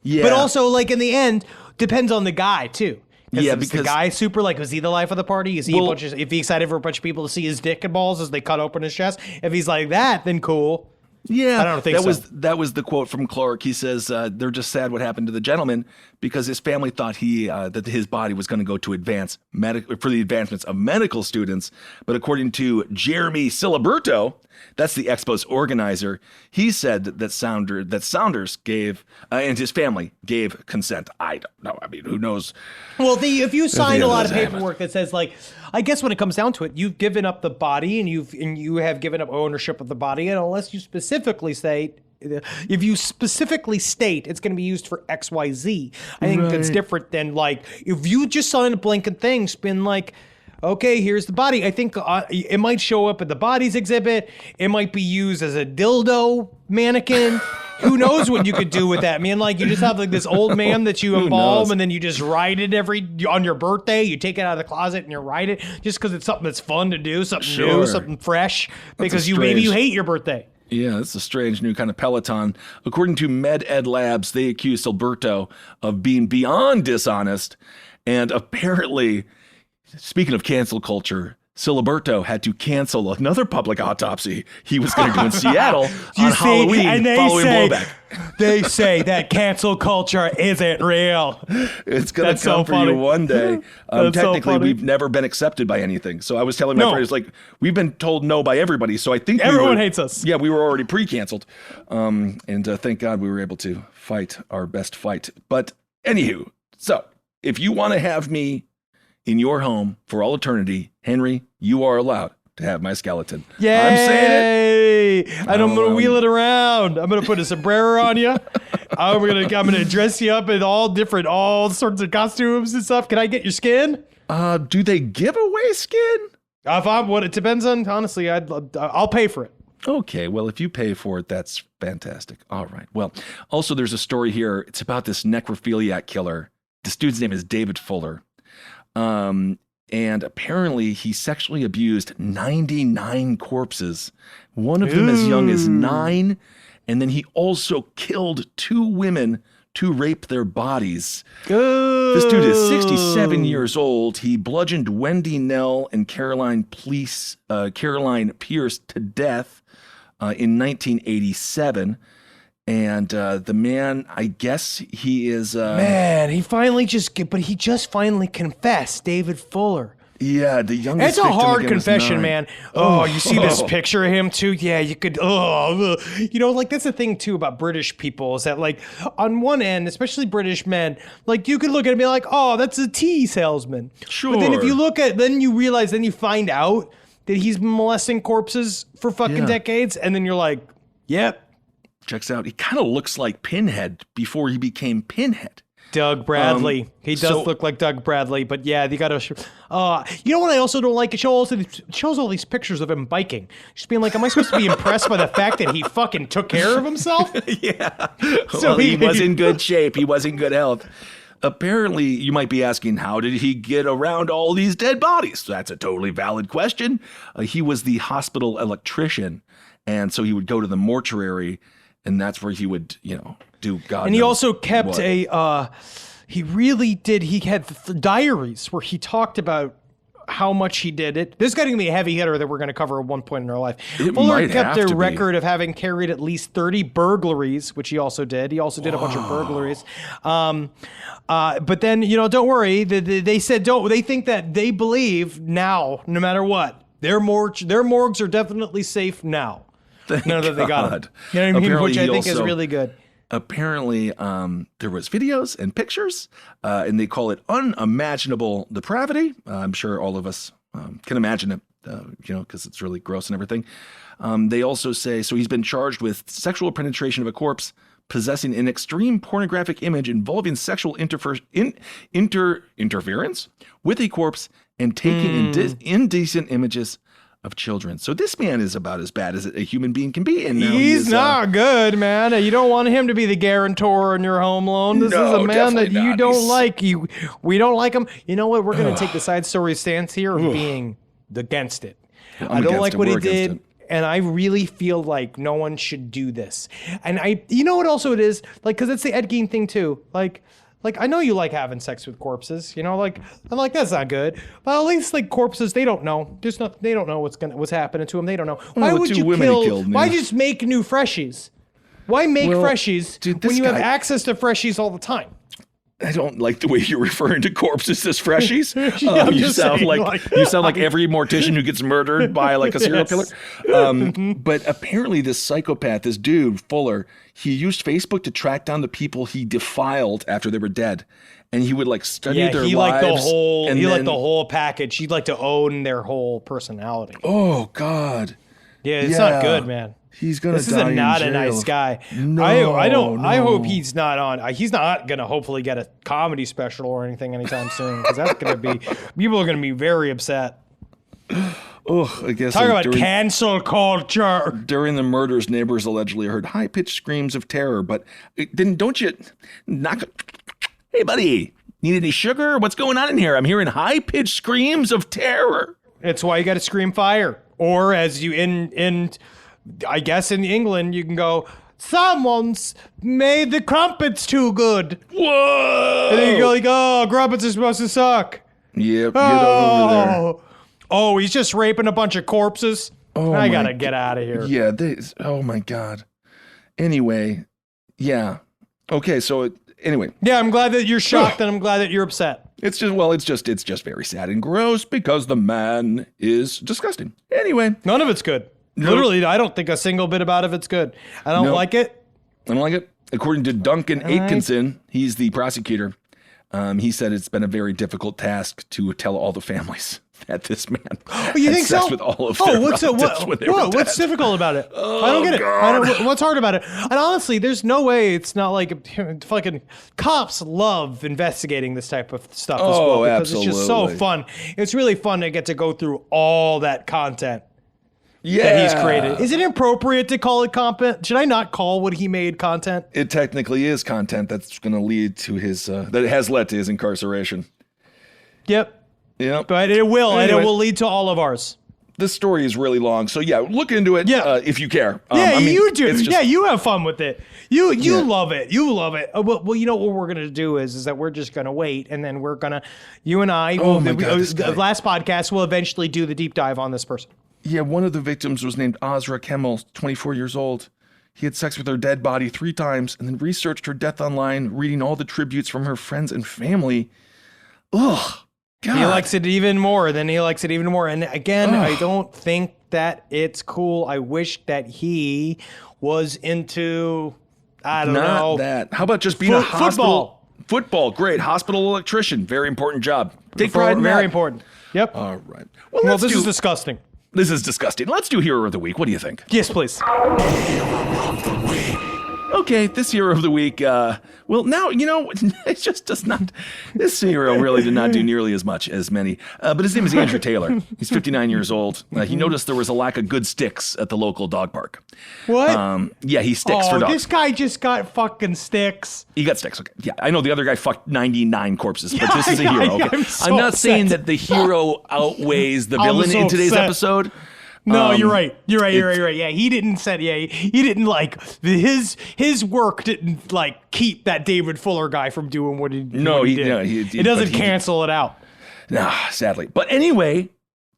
Yeah. But also, like, in the end, depends on the guy too. Because the guy super, like, was he the life of the party? Is he if he excited for a bunch of people to see his dick and balls as they cut open his chest? If he's like that, then cool. Yeah, I don't think that was the quote from Clark. He says they're just sad what happened to the gentleman because his family thought that his body was going to go to for the advancements of medical students. But according to Jeremy Siliberto, that's the expo's organizer, he said that Saunders gave and his family gave consent. I don't know. I mean, who knows? Well, if you signed a lot of paperwork that says, like, I guess when it comes down to it, you've given up the body and you have given up ownership of the body, and unless you specifically state, if you specifically state it's going to be used for XYZ, I think that's different than, like, if you just sign a blanket thing, been like, okay, here's the body. I think it might show up at the bodies exhibit. It might be used as a dildo mannequin. Who knows what you could do with that, man? Like, you just have like this old man that you embalm and then you just ride it on your birthday. You take it out of the closet and you ride it just because it's something that's fun to do, something new, something fresh, because maybe you hate your birthday. Yeah, it's a strange new kind of Peloton. According to MedEd Labs, they accuse Silberto of being beyond dishonest. And apparently, speaking of cancel culture, Siliberto had to cancel another public autopsy he was going to do in Seattle on Halloween following blowback. They say that cancel culture isn't real. It's going to come for you one day. Technically, we've never been accepted by anything. So I was telling my friends, like, we've been told no by everybody. So I think everyone hates us. Yeah, we were already pre-canceled. And thank God we were able to fight our best fight. But anywho, so if you want to have me in your home for all eternity, Henry, you are allowed to have my skeleton. Yay! I'm saying it. And I'm going to wheel it around. I'm going to put a sombrero on you. I'm going to dress you up in all sorts of costumes and stuff. Can I get your skin? Do they give away skin? It depends on, honestly, I'll pay for it. Okay, well, if you pay for it, that's fantastic. All right. Well, also there's a story here. It's about this necrophiliac killer. This dude's name is David Fuller. And apparently he sexually abused 99 corpses, one of them as young as 9. And then he also killed 2 women to rape their bodies. This dude is 67 years old. He bludgeoned Wendy Nell and Caroline Pierce to death in 1987. And the man, I guess he is... Man, he just finally confessed, David Fuller. Yeah, the youngest. It's a hard confession, man. You see this picture of him too? Yeah, you could. Like, that's the thing too about British people is that, like, on one end, especially British men, like, you could look at it and be like, oh, that's a tea salesman. Sure. But then if you look at, then you realize, then you find out that he's molesting corpses for fucking decades, and then you're like, yep. Checks out. He kind of looks like Pinhead before he became Pinhead. Doug Bradley. He does look like Doug Bradley, but yeah, you got to. You know what I also don't like? It shows all these pictures of him biking. Just being like, am I supposed to be impressed by the fact that he fucking took care of himself? Yeah. So he was in good shape. He was in good health. Apparently, you might be asking, how did he get around all these dead bodies? That's a totally valid question. He was the hospital electrician, and so he would go to the mortuary. And that's where he would, do God. And he also kept he really did. He had diaries where he talked about how much he did it. This is going to be a heavy hitter that we're going to cover at one point in our life. Fuller kept a record of having carried at least 30 burglaries, which he also did. He also did a bunch of burglaries. But then, don't worry. They said they think that they believe now, no matter what, their morgues are definitely safe now. None that they got it. You know what I mean? Which I think is really good. Apparently, there was videos and pictures, and they call it unimaginable depravity. I'm sure all of us can imagine it, because it's really gross and everything. They also say, so he's been charged with sexual penetration of a corpse, possessing an extreme pornographic image involving sexual interference with a corpse, and taking indecent images of children. So this man is about as bad as a human being can be. And now he's not good, man. You don't want him to be the guarantor in your home loan. This is a man that you don't like. We don't like him. You know what? We're going to take the side story stance here of being against it. I don't like what he did. And I really feel like no one should do this. And you know what also it is? Like, because it's the Ed Gein thing too. Like Like, I know you like having sex with corpses, you know, like, I'm like, that's not good. But at least, like, corpses, they don't know. They don't know what's happening to them. They don't know. Why would you why just make new freshies? Why make freshies when you have access to freshies all the time? I don't like the way you're referring to corpses as freshies. You sound like every mortician who gets murdered by like a serial killer. But apparently this psychopath, this dude, Fuller, he used Facebook to track down the people he defiled after they were dead. And he would like study their lives. Liked the whole package. He'd like to own their whole personality. Oh, God. Yeah, it's not good, man. He's gonna. This is not a nice guy. No, I hope he's not on. He's not gonna hopefully get a comedy special or anything anytime soon, because that's gonna be people are gonna be very upset. Oh, I guess. Talk about cancel culture. During the murders, neighbors allegedly heard high-pitched screams of terror. But then don't you knock? Hey, buddy, need any sugar? What's going on in here? I'm hearing high-pitched screams of terror. It's why you got to scream fire, or as you I guess in England, you can go, someone's made the crumpets too good. Whoa! And then you go like, oh, crumpets are supposed to suck. Yep, get on over there. Oh, he's just raping a bunch of corpses. Oh, I gotta get out of here. Yeah, oh my God. Anyway, yeah. Okay, so anyway. Yeah, I'm glad that you're shocked and I'm glad that you're upset. It's just very sad and gross because the man is disgusting. Anyway. None of it's good. Nope. Literally, I don't think a single bit about it's good. I don't like it. I don't like it. According to Duncan Aitkenson, he's the prosecutor. He said it's been a very difficult task to tell all the families that this man had sex with all of their relatives when they were dead. What's difficult about it? I don't get it. What's hard about it? And honestly, there's no way it's not like fucking cops love investigating this type of stuff as well. Because absolutely. It's just so fun. It's really fun to get to go through all that content. That he's created. Is it appropriate to call it content? Should I not call what he made content? It technically is content that's going to lead to his, that has led to his incarceration. Yep. But it will, anyway, and it will lead to all of ours. This story is really long, so look into it if you care. You do. You have fun with it. You love it. You love it. Well, you know what we're gonna do is that we're just gonna wait, and then we're gonna, you and I, the last podcast, will eventually do the deep dive on this person. Yeah, one of the victims was named Azra Kemmel, 24 years old. He had sex with her dead body 3 times and then researched her death online, reading all the tributes from her friends and family. Ugh. God. He likes it even more. And again, I don't think that it's cool. I wish that he was into, I don't know. Not that. How about just being a hospital? Football, great. Hospital electrician, very important job. Take pride in that. Very important. Yep. All right. Well, this is disgusting. This is disgusting. Let's do Hero of the Week. What do you think? Yes, please. Okay, this Hero of the Week, well, now, it just does not, this hero really did not do nearly as much as many, but his name is Andrew Taylor. He's 59 years old. He noticed there was a lack of good sticks at the local dog park. What? Yeah, he sticks for dogs. This guy just got fucking sticks. He got sticks, okay. Yeah, I know the other guy fucked 99 corpses, but this is a hero, okay? I'm not saying that the hero outweighs the villain in today's episode. No, you're right. You're right. Yeah, he didn't like his work didn't like keep that David Fuller guy from doing what he did. No, it doesn't cancel it out. Nah, sadly. But anyway,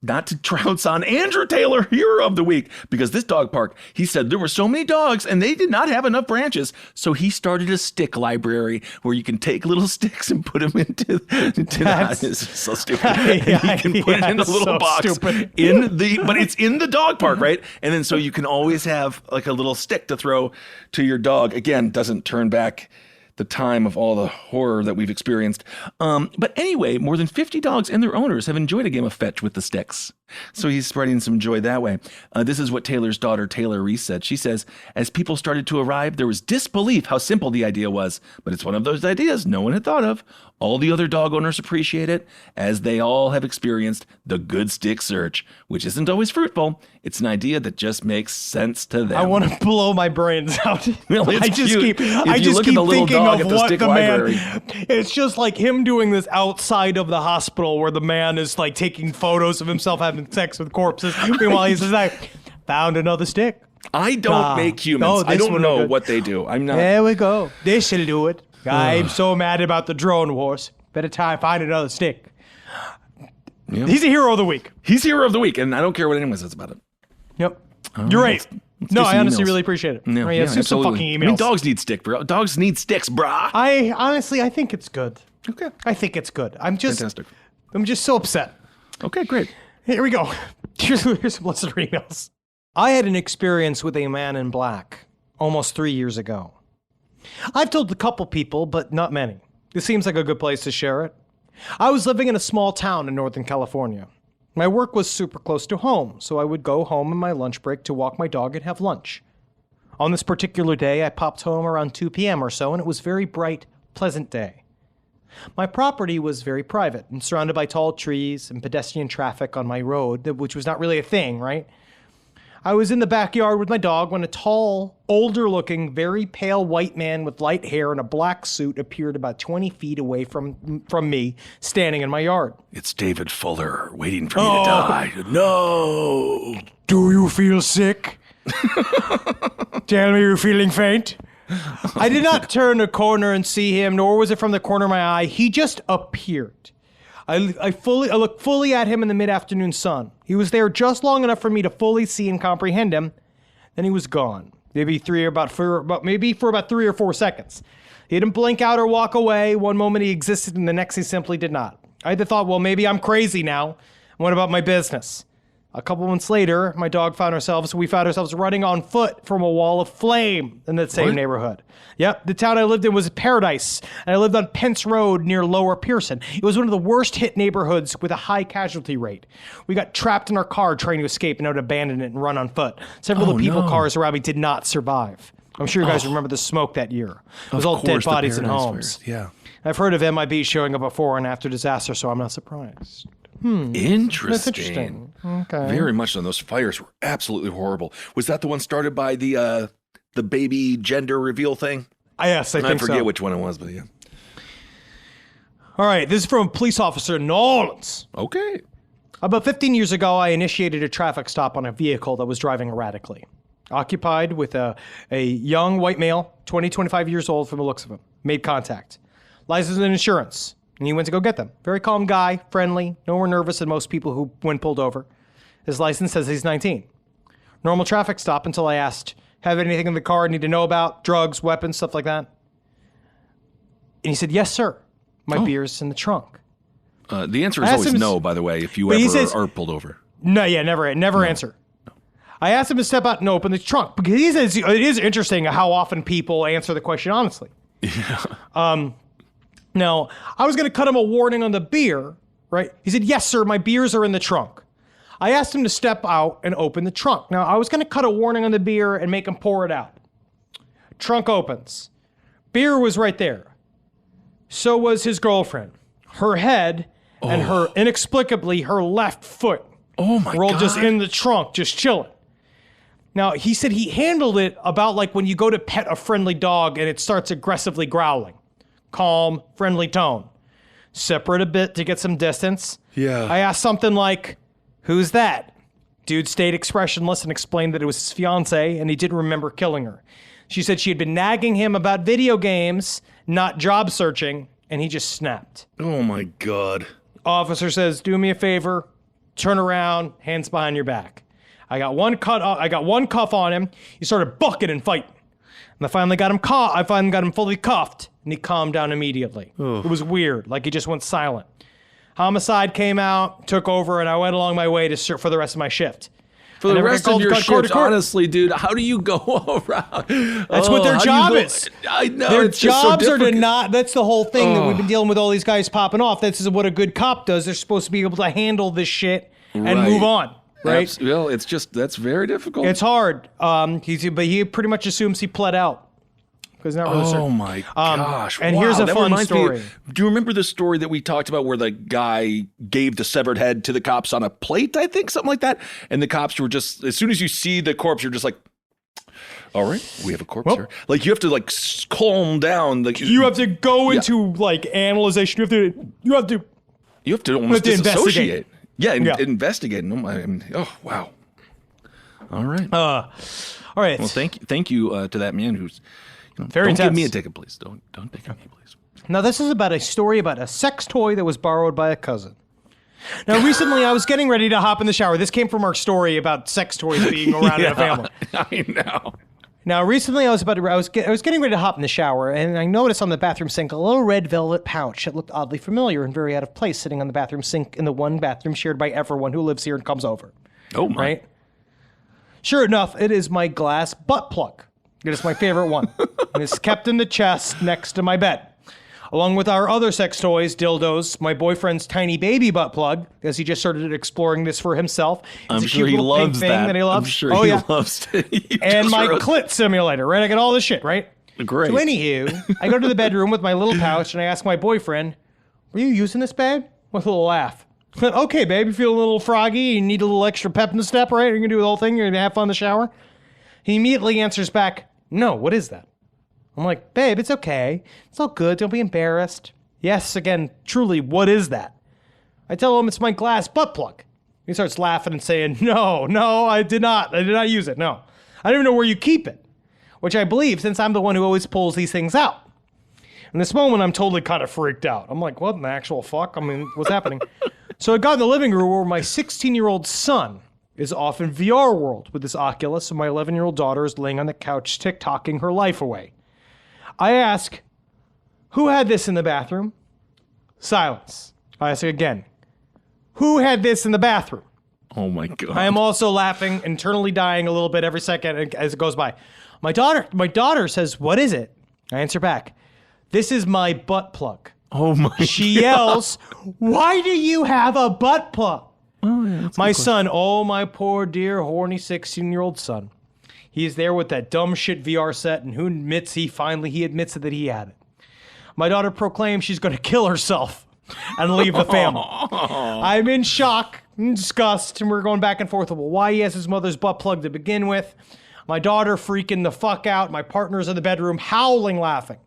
not to trounce on Andrew Taylor, Hero of the Week, because this dog park, he said there were so many dogs and they did not have enough branches, so he started a stick library where you can take little sticks and put them into this is so stupid. And you can put it in a little box but it's in the dog park, right? And then so you can always have like a little stick to throw to your dog. Again, doesn't turn back the time of all the horror that we've experienced. But anyway, more than 50 dogs and their owners have enjoyed a game of fetch with the sticks. So he's spreading some joy that way. This is what Taylor's daughter, Taylor Reese, said. She says, as people started to arrive, there was disbelief how simple the idea was. But it's one of those ideas no one had thought of. All the other dog owners appreciate it, as they all have experienced the good stick search, which isn't always fruitful. It's an idea that just makes sense to them. I want to blow my brains out. Well, I just keep thinking of what the library. Man. It's just like him doing this outside of the hospital, where the man is like taking photos of himself having sex with corpses. Meanwhile, he's just like, found another stick. I don't make humans. I don't know what they do. I'm not. There we go. This will do it. I'm so mad about the drone wars. Better time find another stick. Yeah. He's a hero of the week. He's hero of the week, and I don't care what anyone says about it. Yep. You're right. Let's No, do some I honestly emails. really appreciate it. Yeah, Right, yeah, let's do some absolutely. fucking emails. I mean, dogs need stick, bro. Dogs need sticks, brah. I think it's good. Okay. I think it's good. I'm just Fantastic. I'm just so upset. Okay, great. Here we go. Here's some listener emails. I had an experience with a man in black almost 3 years ago. I've told a couple people, but not many. This seems like a good place to share it. I was living in a small town in Northern California. My work was super close to home, so I would go home in my lunch break to walk my dog and have lunch. On this particular day, I popped home around 2 p.m. or so, and it was a very bright, pleasant day. My property was very private and surrounded by tall trees and pedestrian traffic on my road, which was not really a thing, right? I was in the backyard with my dog when a tall, older-looking, very pale white man with light hair and a black suit appeared about 20 feet away from me, standing in my yard. It's David Fuller waiting for me to die. No. Do you feel sick? Tell me you're feeling faint. I did not turn a corner and see him, nor was it from the corner of my eye. He just appeared. I looked fully at him in the mid-afternoon sun. He was there just long enough for me to fully see and comprehend him. Then he was gone. Maybe for about 3 or 4 seconds. He didn't blink out or walk away. One moment he existed, and the next he simply did not. I had the thought, well, maybe I'm crazy now. What about my business? A couple months later, we found ourselves running on foot from a wall of flame in that same neighborhood. Yep, the town I lived in was paradise, and I lived on Pence Road near Lower Pearson. It was one of the worst hit neighborhoods with a high casualty rate. We got trapped in our car trying to escape and had to abandon it and run on foot. Several of the cars around me did not survive. I'm sure you guys remember the smoke that year. It was all dead bodies in homes. Fires. Yeah. I've heard of MIB showing up before and after disaster, so I'm not surprised. Interesting. That's interesting. Okay. Very much so. Those fires were absolutely horrible. Was that the one started by the baby gender reveal thing? Yes, I think so. I forget which one it was, but yeah. All right, this is from a police officer in New Orleans. Okay. About 15 years ago, I initiated a traffic stop on a vehicle that was driving erratically. Occupied with a young white male, 25 years old from the looks of him. Made contact. License and insurance. And he went to go get them. Very calm guy, friendly, no more nervous than most people who, when pulled over. His license says he's 19. Normal traffic stop until I asked, have anything in the car I need to know about? Drugs, weapons, stuff like that? And he said, yes, sir. My beer's in the trunk. The answer is always no, by the way, if you ever are pulled over. No, yeah, never answer. No. I asked him to step out and open the trunk because he says it is interesting how often people answer the question honestly. Yeah. Now, I was going to cut him a warning on the beer, right? He said, yes, sir, my beers are in the trunk. I asked him to step out and open the trunk. Now, I was going to cut a warning on the beer and make him pour it out. Trunk opens. Beer was right there. So was his girlfriend. Her head and inexplicably, her left foot were all just in the trunk, just chilling. Now, he said he handled it about like when you go to pet a friendly dog and it starts aggressively growling. Calm, friendly tone. Separate a bit to get some distance. Yeah. I asked something like, who's that? Dude stayed expressionless and explained that it was his fiance and he didn't remember killing her. She said she had been nagging him about video games, not job searching, and he just snapped. Oh my God. Officer says, do me a favor, turn around, hands behind your back. I got one cuff on him. He started bucking and fighting. And I finally got him fully cuffed, and he calmed down immediately. Ugh. It was weird, like he just went silent. Homicide came out, took over, and I went along my way for the rest of my shift. For the rest of your shift, honestly, dude, how do you go around? That's what their job is. I know. Their jobs are to not, that's the whole thing that we've been dealing with all these guys popping off. This is what a good cop does. They're supposed to be able to handle this shit and move on. Right? Well, that's very difficult. It's hard. But he pretty much assumes he pled out. Because not really certain. Oh my gosh! And here's a fun story. Do you remember the story that we talked about where the guy gave the severed head to the cops on a plate? I think something like that. And the cops were just, as soon as you see the corpse, you're just like, all right, we have a corpse here. Like you have to like calm down. Like you have to go into like analyzation. You have to almost disassociate. Investigate. Investigate. Oh wow! All right. All right. Well, thank you to that man who's Very Don't give me a intense. ticket, please. Don't ticket me, please. Now, this is about a story about a sex toy that was borrowed by a cousin. Now, recently, I was getting ready to hop in the shower. This came from our story about sex toys being around in a family. I know. Now, recently, I was getting ready to hop in the shower, and I noticed on the bathroom sink a little red velvet pouch that looked oddly familiar and very out of place, sitting on the bathroom sink in the one bathroom shared by everyone who lives here and comes over. Oh my! Right? Sure enough, it is my glass butt plug. It is my favorite one. And it's kept in the chest next to my bed. Along with our other sex toys, dildos, my boyfriend's tiny baby butt plug, because he just started exploring this for himself. It's I'm a sure cute he little pink loves thing that. he loves. I'm sure oh, he yeah. loves it. And my clit simulator, right? I got all this shit, right? Great. So anywho, I go to the bedroom with my little pouch and I ask my boyfriend, were you using this, babe? With a little laugh. Okay, babe, you feel a little froggy, you need a little extra pep in the step, right? You're gonna do the whole thing, you're gonna have fun in the shower? He immediately answers back, no, what is that? I'm like, babe, it's okay. It's all good, don't be embarrassed. Yes, again, truly, what is that? I tell him it's my glass butt plug. He starts laughing and saying, no, I did not use it, no. I don't even know where you keep it. Which I believe, since I'm the one who always pulls these things out. In this moment, I'm totally kind of freaked out. I'm like, what in the actual fuck? I mean, what's happening? So I got in the living room where my 16-year-old son is off in VR world with his Oculus, and my 11-year-old daughter is laying on the couch TikToking her life away. I ask, who had this in the bathroom? Silence. I ask again, who had this in the bathroom? Oh my God. I am also laughing, internally dying a little bit every second as it goes by. My daughter says, what is it? I answer back, this is my butt plug. Oh my She God. yells, why do you have a butt plug? Oh, yeah, that's a My good son, oh my poor dear horny 16-year-old son. He's there with that dumb shit VR set, and who admits he admits that he had it. My daughter proclaims she's going to kill herself and leave the family. I'm in shock and disgust, and we're going back and forth. Well, why he has his mother's butt plug to begin with. My daughter freaking the fuck out. My partner's in the bedroom howling, laughing.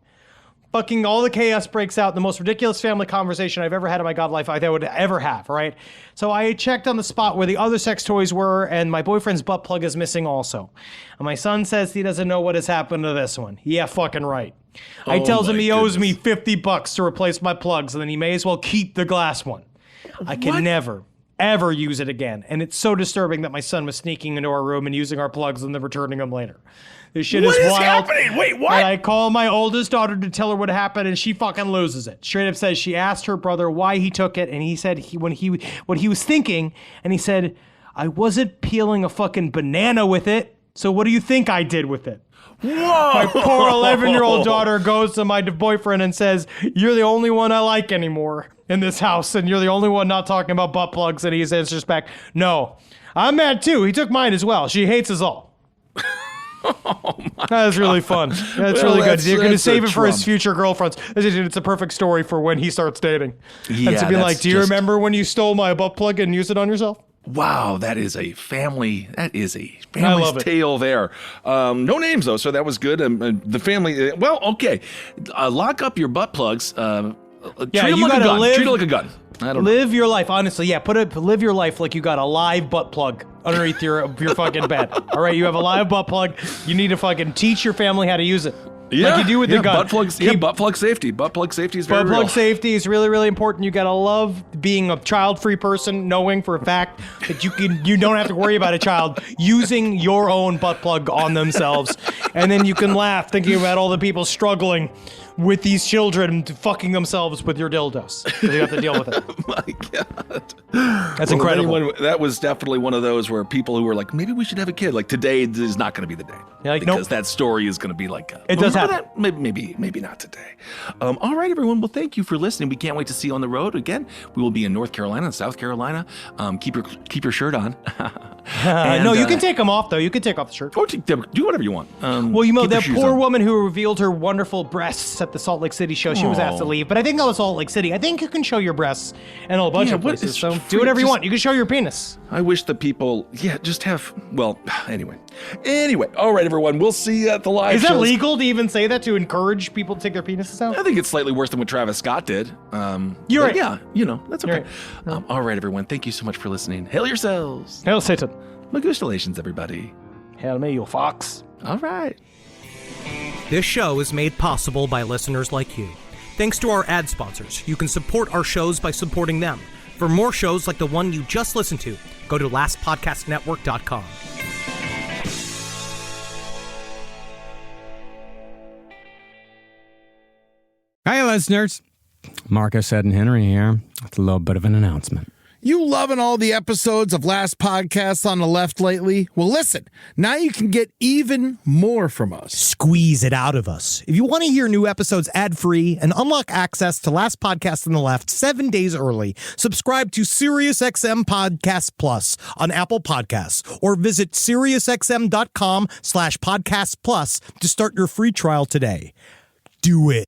Fucking all the chaos breaks out. The most ridiculous family conversation I've ever had in my god life I would ever have, right? So I checked on the spot where the other sex toys were, and my boyfriend's butt plug is missing also. And my son says he doesn't know what has happened to this one. Yeah, fucking right. I tells him he owes me $50 to replace my plugs, and then he may as well keep the glass one. I can never, ever use it again. And it's so disturbing that my son was sneaking into our room and using our plugs and then returning them later. This shit What is is wild. happening? Wait, what? And I call my oldest daughter to tell her what happened, and she fucking loses it. Straight up says she asked her brother why he took it, and he said what he was thinking, and he said, I wasn't peeling a fucking banana with it, so what do you think I did with it? Whoa! My poor 11-year-old daughter goes to my boyfriend and says, you're the only one I like anymore in this house, and you're the only one not talking about butt plugs, and he answers back, no, I'm mad too. He took mine as well. She hates us all. That was really fun. That's really good. You're going to save it for his future girlfriends. It's a perfect story for when he starts dating. Yeah, and to be like, that's do you just- remember when you stole my butt plug and used it on yourself? Wow, that is a family love it. tale there. No names though, so that was good. The family, well, okay. Lock up your butt plugs. Yeah, treat them you like a gotta gun. live- Treat it like a gun. I don't know. Live your life, honestly. Yeah, live your life like you got a live butt plug underneath your fucking bed. All right, you have a live butt plug. You need to fucking teach your family how to use it. Yeah, like you do with the gun. Butt plugs. Butt plug safety. Butt plug safety is very Butt real. plug safety is really, really important. You gotta love being a child-free person, knowing for a fact that you don't have to worry about a child using your own butt plug on themselves, and then you can laugh thinking about all the people struggling with these children fucking themselves with your dildos. Because you have to deal with it. My God. That's incredible. That was definitely one of those where people who were like, maybe we should have a kid. Like today is not going to be the day. You're like, because nope. that story is going to be like, It does remember happen. that? Maybe not today. All right, everyone. Well, thank you for listening. We can't wait to see you on the road again. We will be in North Carolina and South Carolina. Keep your shirt on. And, no, you can take them off though. You can take off the shirt. Or do whatever you want. Well, you know, keep your that shoes poor on. woman who revealed her wonderful breasts at the Salt Lake City show, she was asked to Aw. leave. But I think that was Salt Lake City. I think you can show your breasts in a bunch Yeah, of what places. is So free- do whatever you just- want. You can show your penis. I wish the people, just have, well, anyway. All right, everyone. We'll see you at the live Is that shows. legal to even say that, to encourage people to take their penises out? I think it's slightly worse than what Travis Scott did. You're but right. Yeah, that's okay. You're All right, everyone. Thank you so much for listening. Hail yourselves. Hail Satan. Magustalations, everybody. Hail me, you fox. All right. This show is made possible by listeners like you. Thanks to our ad sponsors, you can support our shows by supporting them. For more shows like the one you just listened to, go to lastpodcastnetwork.com. Hey, listeners. Marcus, Ed, and Henry here with a little bit of an announcement. You loving all the episodes of Last Podcast on the Left lately? Well, listen, now you can get even more from us. Squeeze it out of us. If you want to hear new episodes ad-free and unlock access to Last Podcast on the Left 7 days early, subscribe to SiriusXM Podcast Plus on Apple Podcasts or visit SiriusXM.com/Podcast Plus to start your free trial today. Do it.